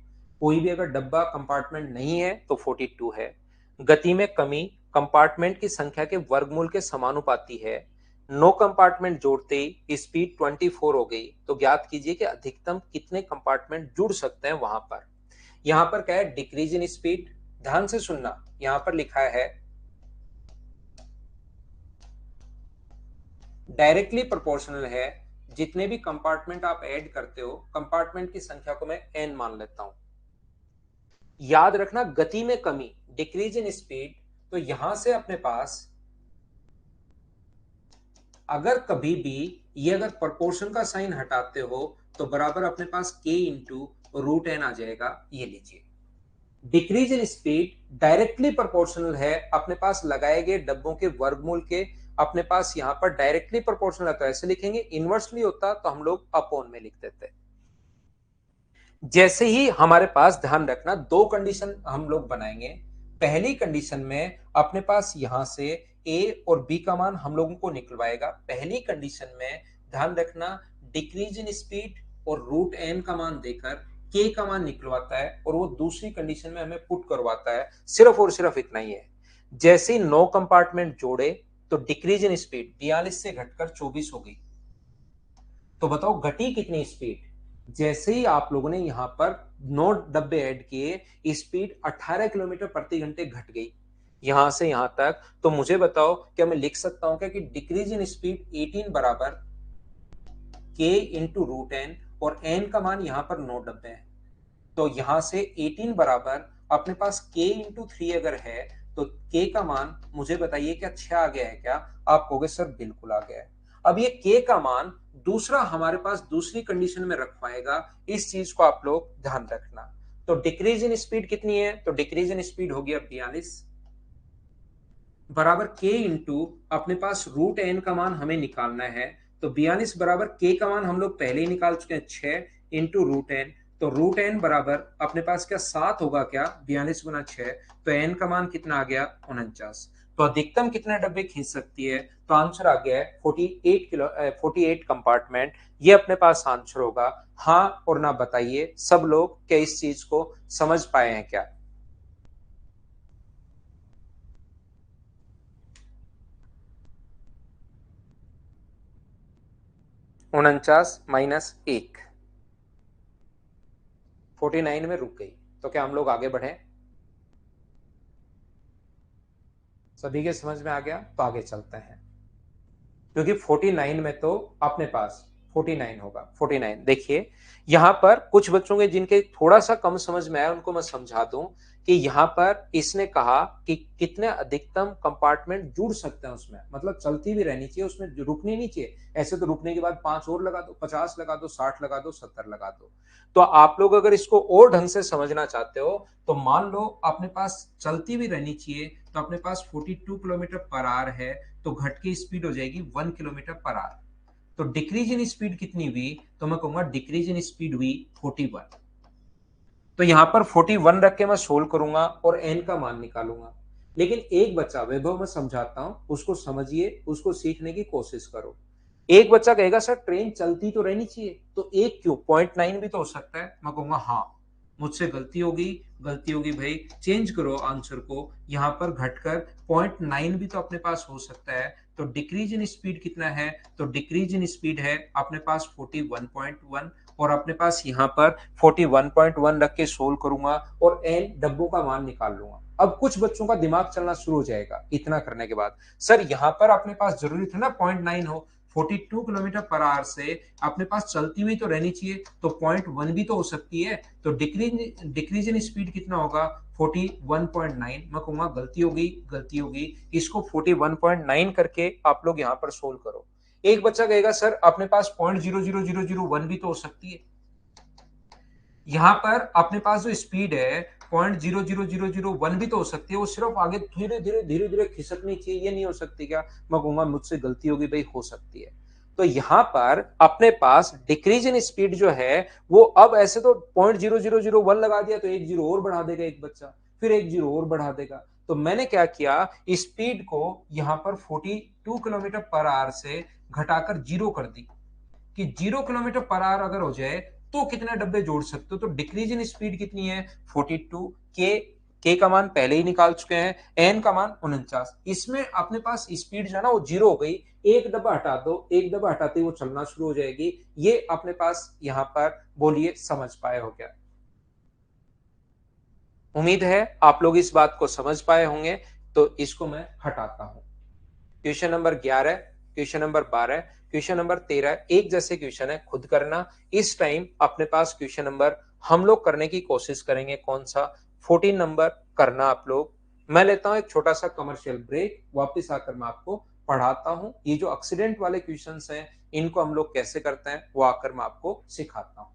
कोई भी अगर डब्बा कंपार्टमेंट नहीं है तो 42 है। गति में कमी कंपार्टमेंट की संख्या के वर्गमूल के समानुपाती है। 9 कंपार्टमेंट जोड़ते ही स्पीड 24 हो गई, तो ज्ञात कीजिए कि अधिकतम कितने कंपार्टमेंट जुड़ सकते हैं वहां पर। यहां पर क्या है, डिक्रीज इन स्पीड। ध्यान से सुनना, यहां पर लिखा है डायरेक्टली प्रोपोर्शनल है। जितने भी कंपार्टमेंट आप ऐड करते हो, कंपार्टमेंट की संख्या को मैं एन मान लेता हूं। याद रखना गति में कमी, डिक्रीज इन स्पीड। तो यहां से अपने पास अगर कभी भी ये अगर प्रोपोर्शन का साइन हटाते हो तो बराबर अपने पास के इंटू रूट एन आ जाएगा, ये लीजिए। Decrease in speed directly proportional है अपने पास लगाए गए डब्बों के वर्गमूल के, अपने पास यहां पर डायरेक्टली प्रोपोर्शनल है तो ऐसे लिखेंगे, इनवर्सली होता तो हम लोग अपॉन में लिख देते। जैसे ही हमारे पास, ध्यान रखना, दो कंडीशन हम लोग बनाएंगे। पहली कंडीशन में अपने पास यहां से ए और बी का मान हम लोगों को निकलवाएगा। पहली कंडीशन में ध्यान रखना, डिक्रीज इन स्पीड और रूट एन का मान देकर के का मान निकलवाता है, और वो दूसरी कंडीशन में हमें पुट करवाता है। सिर्फ और सिर्फ इतना ही है। जैसे ही 9 कंपार्टमेंट जोड़े तो डिक्रीज इन स्पीड 42 से घटकर 24 हो गई। तो बताओ घटी कितनी स्पीड? जैसे ही आप लोगों ने यहां पर 9 डब्बे ऐड किए, स्पीड 18 किलोमीटर प्रति घंटे घट गई यहां से यहां तक। तो मुझे बताओ, क्या मैं लिख सकता हूं क्या कि डिक्रीज इन स्पीड 18 बराबर के इंटू रूट एन, और एन का मान यहां पर 9 डब्बे हैं, तो यहां से 18 बराबर अपने पास के इंटू 3 अगर है तो के का मान मुझे बताइए क्या 6 आ गया है क्या? आप कहोगे सर बिल्कुल आ गया है। अब ये के का मान दूसरा हमारे पास दूसरी कंडीशन में रख पाएगा, इस चीज को आप लोग ध्यान रखना। तो डिक्रीज इन स्पीड कितनी है? तो डिक्रीज इन स्पीड होगी अब 42 बराबर के इंटू अपने पास रूट एन का मान हमें निकालना है। तो 42 बराबर के का मान हम लोग पहले ही निकाल चुके हैं 6 इंटू रूट एन। तो रूट एन बराबर अपने पास क्या 7 होगा क्या? 42 गुना 6, तो एन का मान कितना आ गया? 49। तो अधिकतम कितने डब्बे खींच सकती है? तो आंसर आ गया है 48 कंपार्टमेंट। ये अपने पास आंसर होगा। हाँ और ना बताइए सब लोग, क्या इस चीज को समझ पाए हैं क्या? 49 - 1, 49 में रुक गई। तो क्या हम लोग आगे बढ़े? सभी के समझ में आ गया? तो आगे चलते हैं, क्योंकि 49 में तो अपने पास 49 होगा। 49 देखिए, यहां पर कुछ बच्चों के जिनके थोड़ा सा कम समझ में आया उनको मैं समझा दूं कि यहां पर इसने कहा कि कितने अधिकतम कंपार्टमेंट जुड़ सकते हैं उसमें, मतलब चलती भी रहनी चाहिए उसमें, रुकनी नहीं चाहिए। ऐसे तो रुकने के बाद 5 और लगा दो, 50 लगा दो, 60 लगा दो, 70 लगा दो। तो आप लोग अगर इसको और ढंग से समझना चाहते हो तो मान लो अपने पास चलती भी रहनी चाहिए, तो अपने पास 42 किलोमीटर पर आवर है, तो घट की स्पीड हो जाएगी 1 किलोमीटर पर आवर। तो डिक्रीज इन स्पीड कितनी हुई? तो मैं कहूंगा डिक्रीज इन स्पीड हुई 41। तो यहां पर 41 रख के मैं सोल्व करूंगा और एन का मान निकालूंगा। लेकिन एक बच्चा, वैभव मैं समझाता हूं, उसको समझिए, उसको सीखने की कोशिश करो। एक बच्चा कहेगा सर ट्रेन चलती तो रहनी चाहिए, तो एक क्यों, 0.9 भी तो हो सकता है। मैं कहूंगा हाँ, मुझसे गलती होगी, गलती होगी भाई, चेंज करो आंसर को, यहां पर घटकर 0.9 भी तो अपने पास हो सकता है। तो डिक्रीज इन स्पीड कितना है? तो डिक्रीज इन स्पीड है अपने पास 41.1, और अपने पास यहाँ पर 41.1 रख के सोल्व करूंगा और एन डब्बों का मान निकाल लूंगा। अब कुछ बच्चों का दिमाग चलना शुरू हो जाएगा इतना करने के बाद, सर यहाँ पर अपने पास जरूरी था ना 0.9 हो, 42 किलोमीटर पर आवर से अपने पास चलती हुई तो रहनी चाहिए, तो 0.1 भी तो हो सकती है। तो डिक्रीज इन स्पीड कितना होगा? 41.9। मैं कहूंगा गलती होगी, गलती होगी, इसको 41.9 करके आप लोग यहाँ पर सोल्व करो। एक बच्चा कहेगा सर अपने पास 0.00001 भी तो हो सकती है। यहां पर अपने पास जो स्पीड है 0.00001 भी तो हो सकती है, वो सिर्फ आगे धीरे धीरे धीरे धीरे खिसकनी चाहिए, ये नहीं हो सकती क्या? मैं कहूंगा मुझसे गलती होगी भाई, हो सकती है। तो यहां पर अपने पास डिक्रीज इन स्पीड जो है वो, अब ऐसे तो 0.0001 लगा दिया तो एक जीरो और बढ़ा देगा एक बच्चा, फिर एक जीरो और बढ़ा देगा। तो मैंने क्या किया, स्पीड को यहां पर 42 किलोमीटर पर आवर से घटाकर जीरो कर दी, कि 0 किलोमीटर पर आवर अगर हो जाए तो कितने डब्बे जोड़ सकते हो। तो डिक्रीज इन स्पीड कितनी है? 42। के का मान पहले ही निकाल चुके हैं, एन का मान 49। इसमें अपने पास स्पीड जो है ना वो जीरो हो गई, एक डब्बा हटा दो, एक डब्बा हटाते ही वो चलना शुरू हो जाएगी। ये अपने पास यहां पर बोलिए समझ पाए हो क्या? उम्मीद है आप लोग इस बात को समझ पाए होंगे। तो इसको मैं हटाता हूं। Question number 11, question number 12, question number 13 एक जैसे क्वेश्चन है, खुद करना। इस टाइम अपने पास क्वेश्चन नंबर हम लोग करने की कोशिश करेंगे, कौन सा? 14 नंबर करना आप लोग। मैं लेता हूं एक छोटा सा कमर्शियल ब्रेक, वापस आकर मैं आपको पढ़ाता हूं। ये जो एक्सीडेंट वाले क्वेश्चन हैं इनको हम लोग कैसे करते हैं वो आकर मैं आपको सिखाता हूं।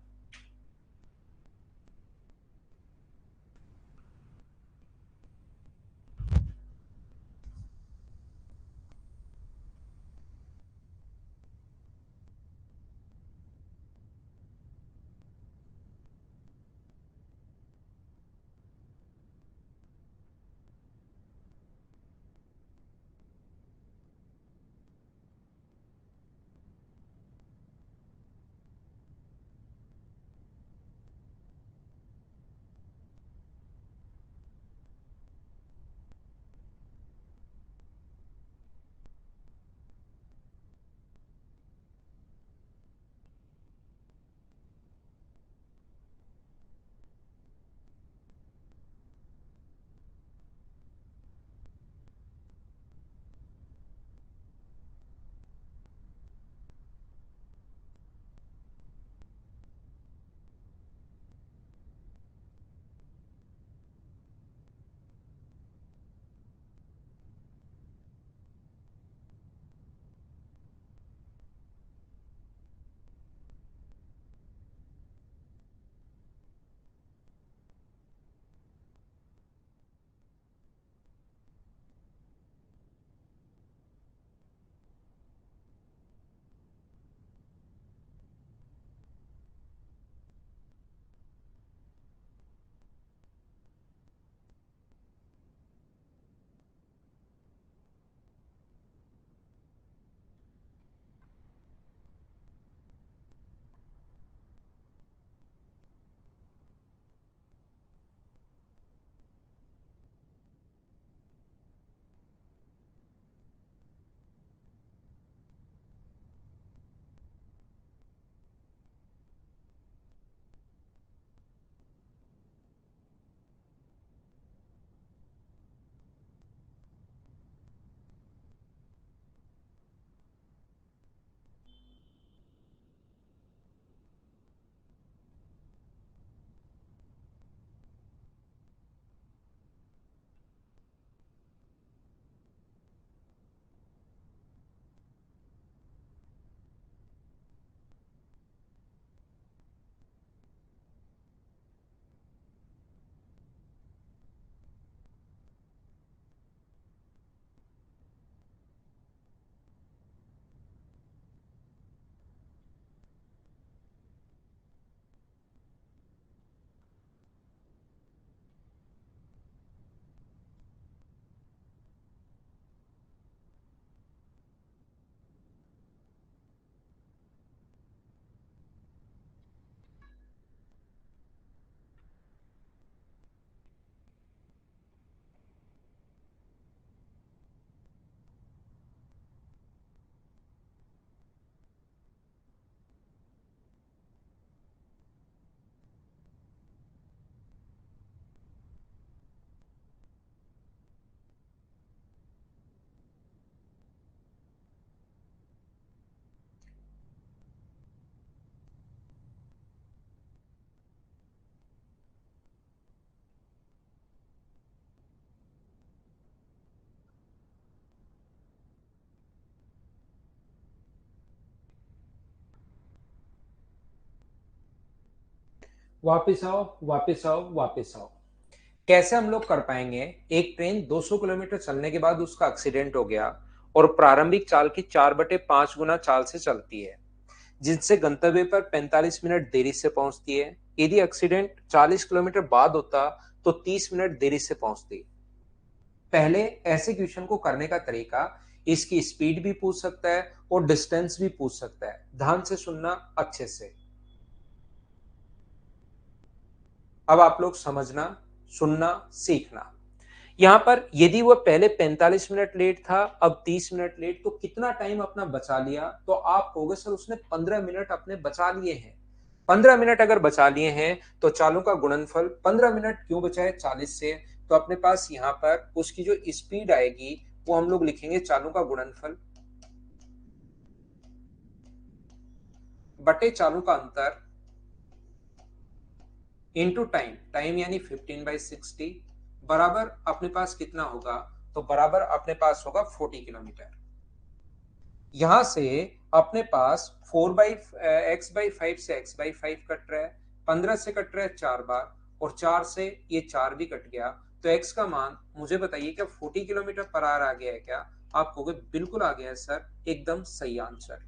वापस आओ, वापस आओ, वापस आओ। कैसे हम लोग कर पाएंगे? एक ट्रेन 200 किलोमीटर चलने के बाद उसका एक्सीडेंट हो गया और प्रारंभिक चाल की 4/5 गुना चाल से चलती है, जिससे गंतव्य पर 45 मिनट देरी से पहुंचती है। यदि एक्सीडेंट 40 किलोमीटर बाद होता तो 30 मिनट देरी से पहुंचती। पहले ऐसे क्वेश्चन को करने का तरीका, इसकी स्पीड भी पूछ सकता है और डिस्टेंस भी पूछ सकता है। ध्यान से सुनना अच्छे से। अब आप लोग समझना, सुनना, सीखना। यहां पर यदि वह पहले 45 मिनट लेट था, अब 30 मिनट लेट, तो कितना टाइम अपना बचा लिया? तो आप कहोगे सर उसने 15 मिनट अपने बचा लिए हैं। 15 मिनट अगर बचा लिए हैं तो चालों का गुणनफल 15 मिनट क्यों बचा है 40 से? तो अपने पास यहां पर उसकी जो स्पीड आएगी वो हम लोग लिखेंगे चालों का गुणनफल बटे चालों का अंतर इंटू टाइम, टाइम यानी 15/60 बराबर अपने पास कितना होगा? तो बराबर अपने पास होगा 40 किलोमीटर। यहां से अपने पास 4/x/5 से x/5 कट रहा है, 15 से कट रहा है 4 बार, और 4 से ये 4 भी कट गया। तो x का मान मुझे बताइए क्या 40 किलोमीटर पर आवर आ गया है क्या? आप कहोगे बिल्कुल आ गया है सर, एकदम सही आंसर।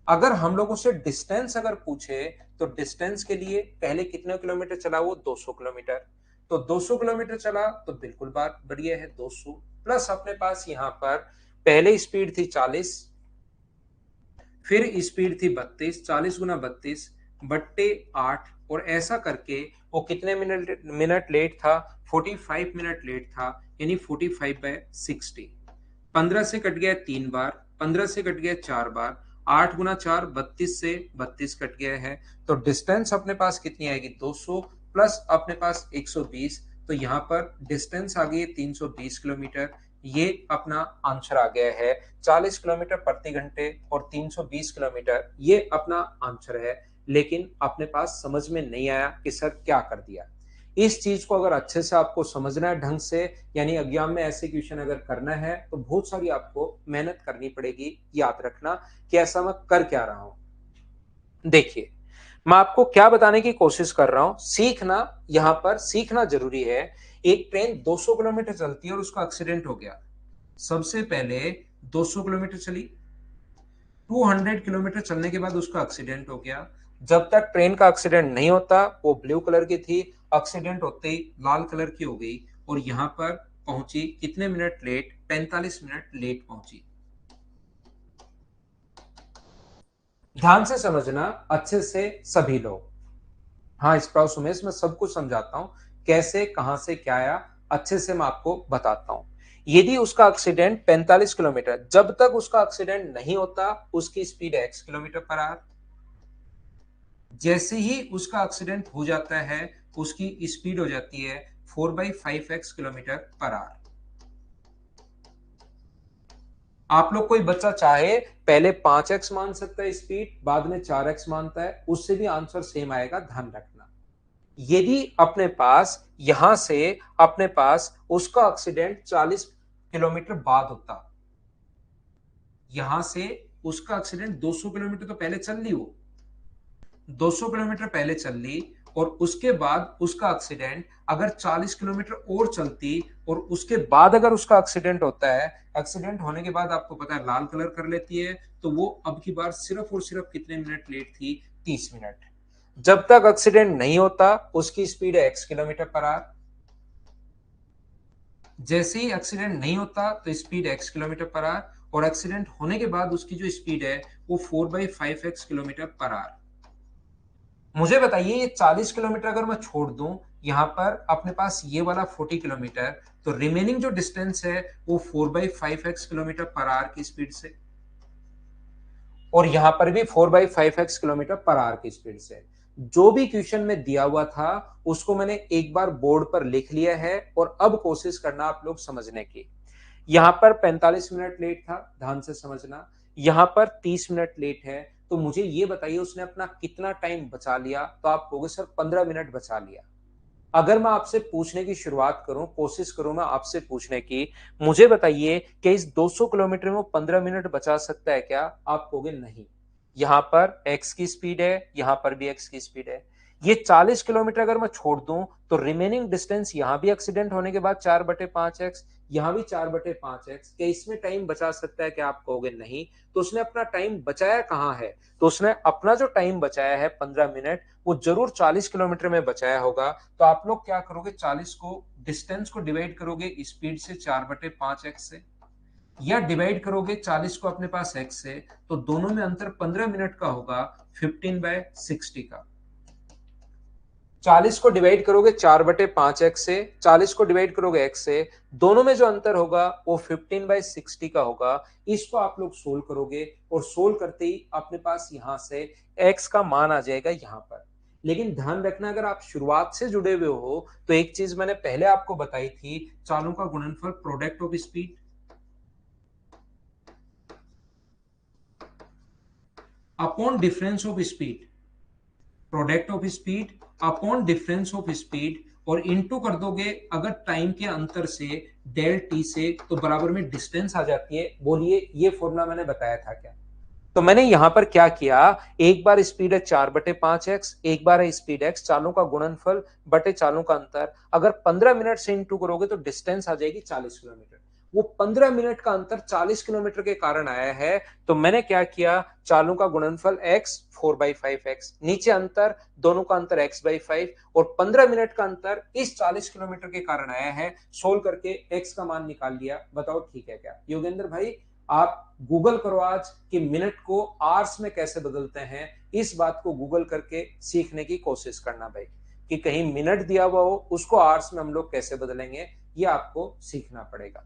अगर हम लोग उससे डिस्टेंस अगर पूछे तो डिस्टेंस के लिए पहले कितने किलोमीटर चला? वो 200 किलोमीटर। तो 200 किलोमीटर चला तो बिल्कुल बात बढ़िया है, 200 प्लस अपने पास यहाँ पर पहले स्पीड थी 40, फिर स्पीड थी 32, 40 गुना 32 बट्टे 8, और ऐसा करके वो कितने मिनट मिनट लेट था? 45 मिनट लेट था, यानी 45/60। 15 से कट गया 3 बार, 15 से कट गया 4 बार, 8 गुना 4 32 से 32 कट गया है। तो डिस्टेंस अपने पास कितनी आएगी? 200 प्लस अपने पास 120, तो यहाँ पर डिस्टेंस आ गई है 320 किलोमीटर। ये अपना आंसर आ गया है 40 किलोमीटर प्रति घंटे और 320 किलोमीटर, ये अपना आंसर है। लेकिन अपने पास समझ में नहीं आया कि सर क्या कर दिया। इस चीज को अगर अच्छे से आपको समझना है ढंग से, यानी एग्जाम में ऐसे क्वेश्चन अगर करना है तो बहुत सारी आपको मेहनत करनी पड़ेगी। याद रखना कि ऐसा मैं कर क्या रहा हूं। देखिए, मैं आपको क्या बताने की कोशिश कर रहा हूं, सीखना, यहां पर सीखना जरूरी है। एक ट्रेन 200 किलोमीटर चलती है और उसका एक्सीडेंट हो गया। सबसे पहले 200 किलोमीटर चली, 200 किलोमीटर चलने के बाद उसका एक्सीडेंट हो गया। जब तक ट्रेन का एक्सीडेंट नहीं होता वो ब्लू कलर की थी, एक्सीडेंट होते ही लाल कलर की हो गई, और यहां पर पहुंची कितने मिनट लेट? 45 मिनट लेट पहुंची। ध्यान से समझना अच्छे से सभी लोग। हाँ स्प्राउ सुमेश, मैं सब कुछ समझाता हूं, कैसे कहां से क्या आया अच्छे से मैं आपको बताता हूं। यदि उसका एक्सीडेंट 45 किलोमीटर, जब तक उसका एक्सीडेंट नहीं होता उसकी स्पीड है x किलोमीटर पर आवर। जैसे ही उसका एक्सीडेंट हो जाता है उसकी स्पीड हो जाती है 4/5x किलोमीटर पर आवर। आप लोग कोई बच्चा चाहे पहले 5x मान सकता है स्पीड, बाद में 4x मानता है, उससे भी आंसर सेम आएगा, ध्यान रखना। यदि अपने पास यहां से अपने पास उसका एक्सीडेंट 40 किलोमीटर बाद होता, यहां से उसका एक्सीडेंट 200 किलोमीटर तो पहले चल ली, वो 200 किलोमीटर पहले चल ली, और उसके बाद उसका एक्सीडेंट अगर 40 किलोमीटर और चलती, और उसके बाद अगर उसका एक्सीडेंट होता है, एक्सीडेंट होने के बाद आपको पता है लाल कलर कर लेती है, तो वो अब की बार सिर्फ और सिर्फ कितने मिनट लेट थी? 30 मिनट। जब तक एक्सीडेंट नहीं होता उसकी स्पीड है x किलोमीटर पर आवर। जैसे ही एक्सीडेंट नहीं होता तो speed x kilometre per hour, और एक्सीडेंट होने के बाद उसकी जो स्पीड है वो 4/5x किलोमीटर पर आवर। मुझे बताइए ये 40 किलोमीटर अगर मैं छोड़ दूं, यहां पर अपने पास ये वाला 40 किलोमीटर, तो रिमेनिंग जो डिस्टेंस है वो 4/5x किलोमीटर पर आवर की स्पीड से, और यहां पर भी 4/5x किलोमीटर पर आवर की स्पीड से। जो भी क्वेश्चन में दिया हुआ था उसको मैंने एक बार बोर्ड पर लिख लिया है, और अब कोशिश करना आप लोग समझने की। यहां पर 45 मिनट लेट था, ध्यान से समझना। यहां पर 30 मिनट लेट है, तो मुझे ये बताइए उसने अपना कितना टाइम बचा लिया? तो आप कहोगे सर 15 मिनट बचा लिया। अगर मैं आपसे पूछने की शुरुआत करूं, कोशिश करूं मैं आपसे पूछने की, मुझे बताइए कि इस 200 किलोमीटर में 15 मिनट बचा सकता है क्या? आप कहोगे नहीं। यहां पर x की स्पीड है, यहां पर भी x की स्पीड है। ये 40 किलोमीटर अगर मैं छोड़ दूं तो रिमेनिंग डिस्टेंस यहां भी एक्सीडेंट होने के बाद 4/5x, यहां भी 4/5x, क्या इसमें टाइम बचा सकता है? क्या आप कहोगे नहीं। तो उसने अपना टाइम बचाया कहां है? तो उसने अपना जो टाइम बचाया है 15 मिनट, वो जरूर 40 किलोमीटर में बचाया होगा। तो आप लोग क्या करोगे, 40 को डिस्टेंस को डिवाइड करोगे स्पीड से 4/5x से, या डिवाइड करोगे 40 को अपने पास x से, तो दोनों में अंतर 15 मिनट का होगा 15/60 का। 40 को डिवाइड करोगे 4/5x से, 40 को डिवाइड करोगे x से, दोनों में जो अंतर होगा वो 15/60 का होगा। इसको आप लोग सोल्व करोगे और सोल्व करते ही अपने पास यहां से x का मान आ जाएगा यहां पर। लेकिन ध्यान रखना, अगर आप शुरुआत से जुड़े हुए हो तो एक चीज मैंने पहले आपको बताई थी, चालों का गुणनफल product of speed upon difference of speed, product of speed upon difference of speed, और इनटू कर दोगे अगर टाइम के अंतर से डेल टी से, तो बराबर में डिस्टेंस आ जाती है। बोलिए ये फॉर्मूला मैंने बताया था क्या? तो मैंने यहां पर क्या किया, एक बार स्पीड है 4/5x, एक बार है स्पीड x, चालों का गुणनफल बटे चालों का अंतर। अगर 15 मिनट से इंटू करोगे तो डिस्टेंस आ जाएगी 40 किलोमीटर। वो 15 मिनट का अंतर 40 किलोमीटर के कारण आया है, तो मैंने क्या किया, चालों का गुणनफल x 4/5x, नीचे अंतर, दोनों का अंतर x/5, और 15 मिनट का अंतर इस 40 किलोमीटर के कारण आया है। सोल्व करके x का मान निकाल लिया। बताओ ठीक है क्या? योगेंद्र भाई आप गूगल करो आज कि मिनट को आवर्स में कैसे बदलते हैं, इस बात को गूगल करके सीखने की कोशिश करना भाई, कि कहीं मिनट दिया हुआ हो उसको आवर्स में हम लोग कैसे बदलेंगे, ये आपको सीखना पड़ेगा।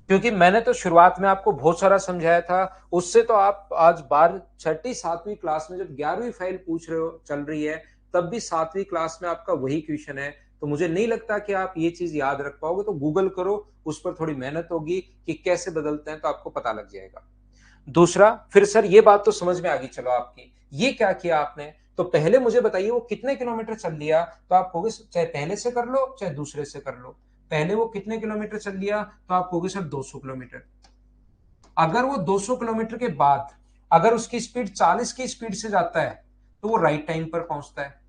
क्योंकि मैंने तो शुरुआत में आपको बहुत सारा समझाया था, उससे तो आप आज 12 छठी 7वीं क्लास में जब 11वीं फाइल पूछ रहे हो चल रही है, तब भी 7वीं क्लास में आपका वही क्वेश्चन है। तो मुझे नहीं लगता कि आप ये चीज याद रख पाओगे। तो गूगल करो, उस पर थोड़ी मेहनत होगी कि कैसे बदलते हैं, तो आपको पता लग जाएगा। दूसरा, फिर सर ये बात तो समझ में आ गई, चलो आपकी ये क्या किया आपने, तो पहले मुझे बताइए वो कितने किलोमीटर चल लिया। तो आप कहोगे चाहे पहले से कर लो चाहे दूसरे से कर लो, पहले वो कितने किलोमीटर चल लिया, तो आप कहोगे सर 200 किलोमीटर। अगर वो 200 किलोमीटर के बाद अगर उसकी स्पीड 40 की स्पीड से जाता है तो वो राइट टाइम पर पहुंचता है।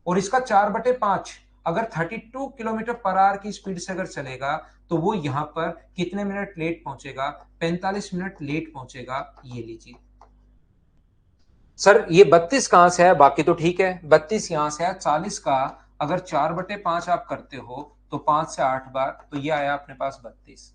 और इसका 4/5 अगर 32 किलोमीटर पर आवर की स्पीड से अगर चलेगा तो वो यहां पर कितने मिनट लेट पहुंचेगा, 45 मिनट लेट पहुंचेगा। ये लीजिए सर, ये 32 कहां से है? बाकी तो ठीक है, 32 यहां से है। 40 का अगर 4/5 आप करते हो तो 5 से 8 बार, तो ये आया अपने पास 32।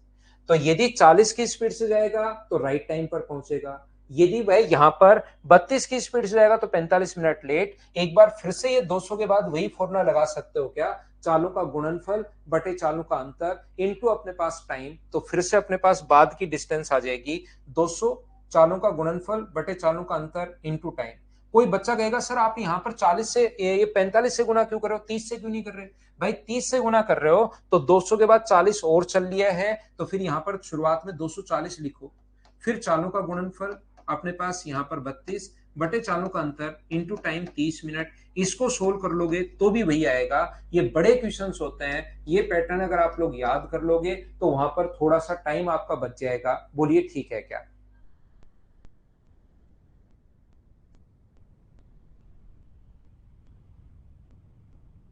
तो यदि 40 की स्पीड से जाएगा तो राइट टाइम पर पहुंचेगा, यदि वह यहां पर 32 की स्पीड से जाएगा तो 45 मिनट लेट। एक बार फिर से ये 200 के बाद वही फॉर्मूला लगा सकते हो क्या, चालों का गुणनफल बटे चालों का अंतर इनटू अपने पास टाइम। तो फिर से अपने पास बाद की डिस्टेंस आ जाएगी 200, चालों का गुणनफल बटे चालों का अंतर इनटू टाइम। कोई बच्चा कहेगा सर आप यहाँ पर 40 से ये 45 से गुना क्यों कर रहे हो, 30 से क्यों नहीं कर रहे? भाई 30 से गुना कर रहे हो तो 200 के बाद 40 और चल लिया है, तो फिर यहाँ पर शुरुआत में 240 लिखो, फिर चालों का गुणनफल अपने पास यहाँ पर 32 बटे चालों का अंतर इंटू टाइम 30 मिनट। इसको सोल्व कर लोगे तो भी वही आएगा। ये बड़े क्वेश्चंस होते हैं, ये पैटर्न अगर आप लोग याद कर लोगे तो वहां पर थोड़ा सा टाइम आपका बच जाएगा। बोलिए ठीक है क्या?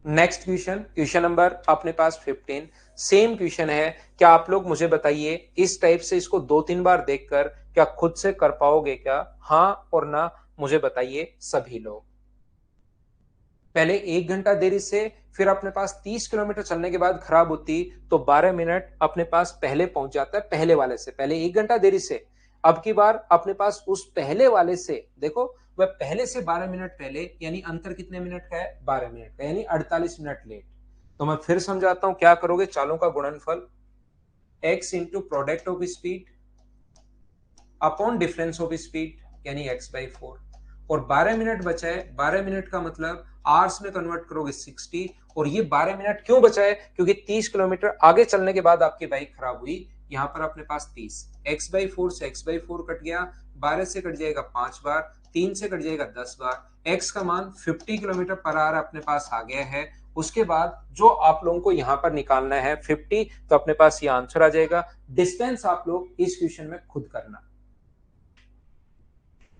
नेक्स्ट क्वेश्चन, क्वेश्चन नंबर अपने पास 15, सेम क्वेश्चन है। क्या आप लोग मुझे बताइए, इस टाइप से इसको 2-3 बार देखकर क्या खुद से कर पाओगे क्या? हाँ और ना मुझे बताइए सभी लोग। पहले 1 घंटा देरी से, फिर अपने पास 30 किलोमीटर चलने के बाद खराब होती तो 12 मिनट अपने पास पहले पहुंच जाता है पहले वाले से, पहले 1 घंटा देरी से। अब की बार अपने पास उस पहले वाले से, देखो वह पहले से 12 मिनट पहले, यानी अंतर कितने मिनट का है, 12 मिनट का, यानी 48 मिनट लेट। तो मैं फिर समझाता हूं, क्या करोगे, चालों का गुणनफल x into product of speed upon difference of speed यानी x/4, और 12 मिनट बचा है, 12 मिनट का मतलब आवर्स में कन्वर्ट करोगे 60। और ये 12 मिनट क्यों बचा है, क्योंकि 30 किलोमीटर आगे चलने के बाद आपकी बाइक खराब हुई। यहां पर अपने पास 30, x/4 से x/4 कट गया, 12 से कट जाएगा 5 बार, 3 से कट जाएगा 10 बार, x का मान 50 किलोमीटर पर आवर अपने पास आ गया है। उसके बाद जो आप लोगों को यहां पर निकालना है 50, तो अपने पास ये आंसर आ जाएगा। डिस्टेंस आप लोग इस क्वेश्चन में खुद करना।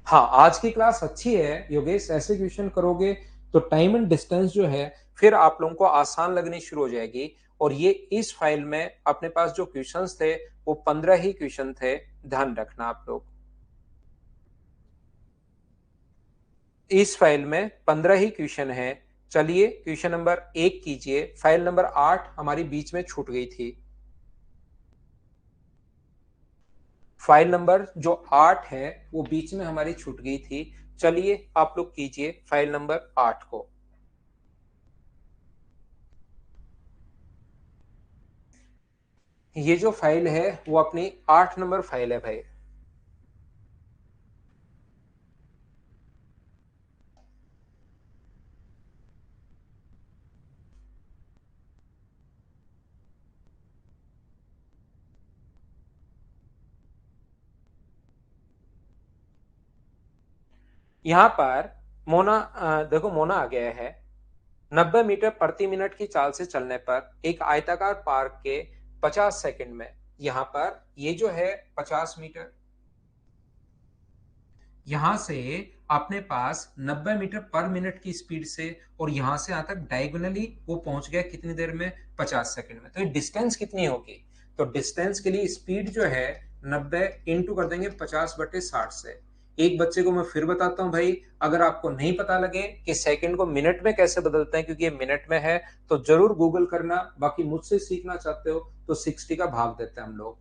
हाँ, आज की क्लास अच्छी है योगेश, ऐसे क्वेश्चन करोगे तो टाइम एंड डिस्टेंस जो है फिर आप लोगों को आसान लगनी शुरू हो जाएगी। और ये इस फाइल में अपने पास जो क्वेश्चंस थे वो 15 ही क्वेश्चन थे, ध्यान रखना आप लोग। इस फाइल में 15 ही क्वेश्चन है। चलिए क्वेश्चन नंबर 1 कीजिए। फाइल नंबर 8 हमारी बीच में छूट गई थी। फाइल नंबर जो 8 है वो बीच में हमारी छूट गई थी। चलिए आप लोग कीजिए फाइल नंबर 8 को। ये जो फाइल है वो अपनी 8 नंबर फाइल है भाई। यहां पर मोना देखो मोना आ गया है। 90 मीटर प्रति मिनट की चाल से चलने पर एक आयताकार पार्क के 50 सेकंड में, यहां पर ये जो है 50 मीटर, यहां से अपने पास 90 मीटर पर मिनट की स्पीड से और यहां से यहां तक डायगोनली वो पहुंच गया कितनी देर में, 50 सेकंड में। तो ये डिस्टेंस कितनी होगी? तो डिस्टेंस के लिए स्पीड जो है 90 इंटू कर देंगे 50/60 से। एक बच्चे को मैं फिर बताता हूं भाई, अगर आपको नहीं पता लगे कि सेकंड को मिनट में कैसे बदलते हैं, क्योंकि ये मिनट में है, तो जरूर गूगल करना। बाकी मुझसे सीखना चाहते हो तो 60 का भाग देते हैं हम लोग।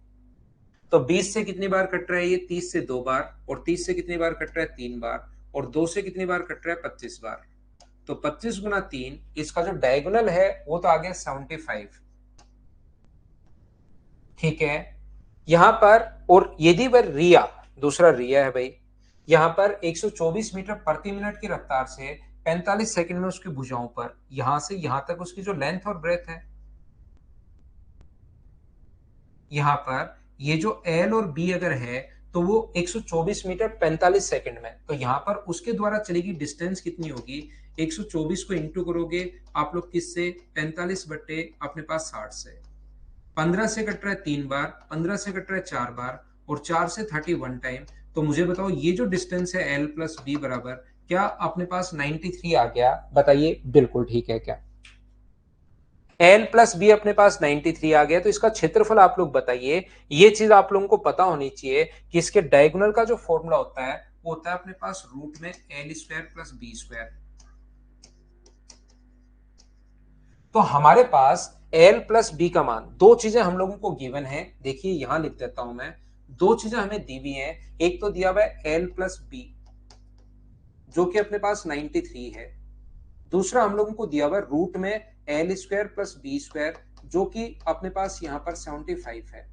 तो 20 से कितनी बार कट रहा है ये, 30 से 2 बार, और 30 से कितनी बार कट रहा है, 3 बार, और 2 से कितनी बार कट रहा है, 25 बार। तो 25 × 3, इसका जो डायगोनल है वो तो आ गया 75। ठीक है। यहां पर, और यदि वह रिया, दूसरा रिया है भाई, यहां पर 124 मीटर प्रति मिनट की रफ्तार से 45 सेकंड में उसकी भुजाओं पर यहां से यहां तक उसकी जो लेंथ और ब्रेथ है, यहाँ पर ये जो एल और बी अगर है तो वो 124 मीटर 45 सेकंड में, तो यहाँ पर उसके द्वारा चलेगी डिस्टेंस कितनी होगी, 124 को इंटू करोगे आप लोग किससे, 45 बट्टे अपने पास 60 से। 15 से कट रहा है 3 बार, 15 से कट रहा है 4 बार, और 4 से 31 टाइम। तो मुझे बताओ ये जो डिस्टेंस है एल प्लस बी बराबर, क्या अपने पास 93 आ गया? बताइए बिल्कुल ठीक है क्या? एल प्लस बी अपने पास 93 आ गया। तो इसका क्षेत्रफल आप लोग बताइए। ये चीज आप लोगों को पता होनी चाहिए कि इसके डायगोनल का जो फॉर्मूला होता है वो होता है अपने पास रूट में L square plus B square. तो हमारे पास एल प्लस बी का मान, दो चीजें हम लोगों को गिवन है, देखिए यहां लिख देता हूं मैं। दो चीजें हमें दी हुई हैं। एक तो दिया हुआ है एल प्लस बी जो कि अपने पास 93 है। दूसरा हम लोगों को दिया हुआ रूट में L square plus B square जो कि अपने पास यहां पर 75 है।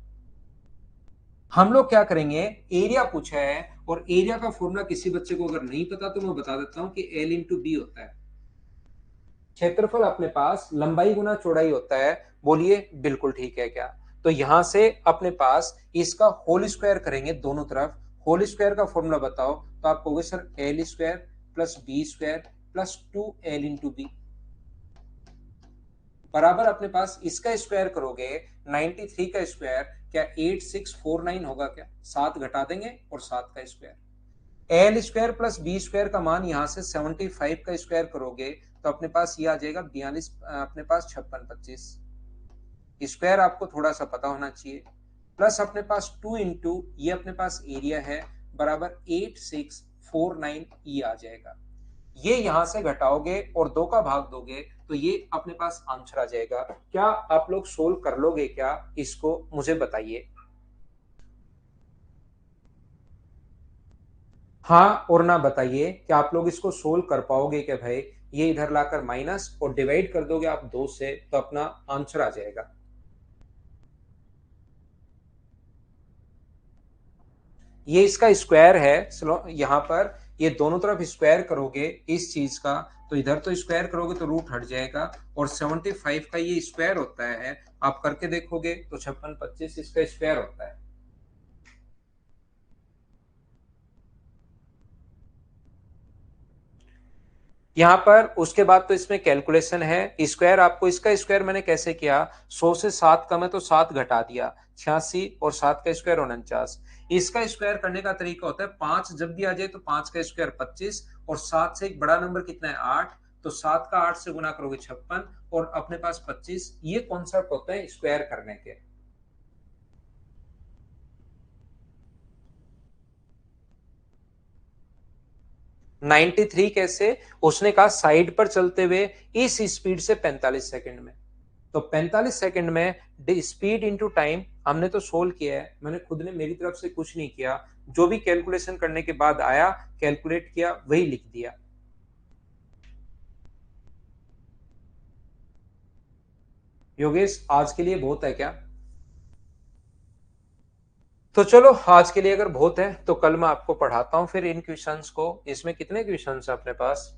हम लोग क्या करेंगे, एरिया पूछा है, और एरिया का फॉर्मूला किसी बच्चे को अगर नहीं पता तो मैं बता देता हूं कि एल इंटू बी होता है। क्षेत्रफल अपने पास लंबाई गुना चौड़ाई होता है। बोलिए बिल्कुल ठीक है क्या? तो यहां से अपने पास इसका होल स्क्वायर करेंगे दोनों तरफ। होल स्क्वायर का फॉर्मूला बताओ, तो आप कहोगे sir L square plus B square plus 2 L into B बराबर अपने पास इसका स्क्वायर करोगे 93 का स्क्वायर, क्या 8649 होगा क्या? 7 घटा देंगे और 7 का square. L square plus B square का मान यहां से 75 का स्क्वायर करोगे तो अपने पास ये आ जाएगा 42, अपने पास 5625। स्क्वायर आपको थोड़ा सा पता होना चाहिए। प्लस अपने पास 2 इंटू ये अपने पास एरिया है बराबर 8649 ये आ जाएगा। ये यहां से घटाओगे और 2 का भाग दोगे तो ये अपने पास आंसर आ जाएगा। क्या आप लोग सोल्व कर लोगे क्या इसको, मुझे बताइए। हाँ और ना बताइए कि आप लोग इसको सोल्व कर पाओगे क्या भाई? ये इधर लाकर माइनस और डिवाइड कर दोगे आप 2 से तो अपना आंसर आ जाएगा। ये इसका स्क्वायर है। चलो यहाँ पर ये दोनों तरफ स्क्वायर करोगे इस चीज का, तो इधर तो स्क्वायर करोगे तो रूट हट जाएगा, और 75 का ये स्क्वायर होता है। आप करके देखोगे तो 5625 इसका स्क्वायर होता है। यहाँ पर उसके बाद तो इसमें कैलकुलेशन है। स्क्वायर आपको, इसका स्क्वायर मैंने कैसे किया, 100 से 7 कम है तो 7 घटा दिया, 86 और 7 का स्क्वायर 49। इसका स्क्वायर करने का तरीका होता है 5 जब भी आ जाए तो 5 का स्क्वायर 25 और 7 से एक बड़ा नंबर कितना है 8, तो 7 का 8 से गुना करोगे 56 और अपने पास 25। ये कॉन्सेप्ट होता है स्क्वायर करने के। 93 कैसे, उसने कहा साइड पर चलते हुए इस स्पीड से 45 सेकंड में। तो 45 सेकंड में स्पीड इंटू टाइम हमने तो सोल्व किया है, मैंने खुद ने मेरी तरफ से कुछ नहीं किया, जो भी कैलकुलेशन करने के बाद आया कैलकुलेट किया वही लिख दिया। योगेश आज के लिए बहुत है क्या? तो चलो आज के लिए अगर बहुत है तो कल मैं आपको पढ़ाता हूं फिर इन क्वेश्चंस को। इसमें कितने क्वेश्चंस है अपने पास,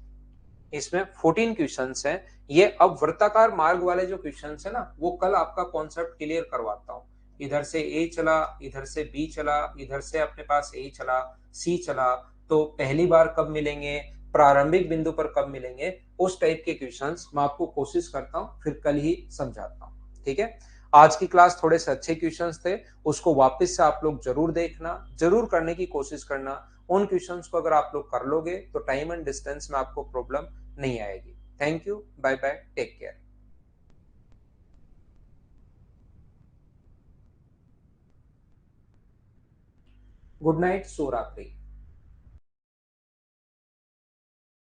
इसमें 14 क्वेश्चंस हैं। ये अब वृत्ताकार मार्ग वाले जो क्वेश्चंस है ना वो कल आपका कॉन्सेप्ट क्लियर करवाता हूँ। इधर से ए चला, इधर से बी चला, इधर से अपने पास ए चला, सी चला, तो पहली बार कब मिलेंगे, प्रारंभिक बिंदु पर कब मिलेंगे, उस टाइप के क्वेश्चंस मैं आपको कोशिश करता हूँ फिर कल ही समझाता हूँ। ठीक है, आज की क्लास थोड़े से अच्छे क्वेश्चंस थे, उसको वापस से आप लोग जरूर देखना, जरूर करने की कोशिश करना। उन क्वेश्चंस को अगर आप लोग कर लोगे तो टाइम एंड डिस्टेंस में आपको प्रॉब्लम नहीं आएगी। Thank you, bye bye, take care, good night, शुभ रात्रि।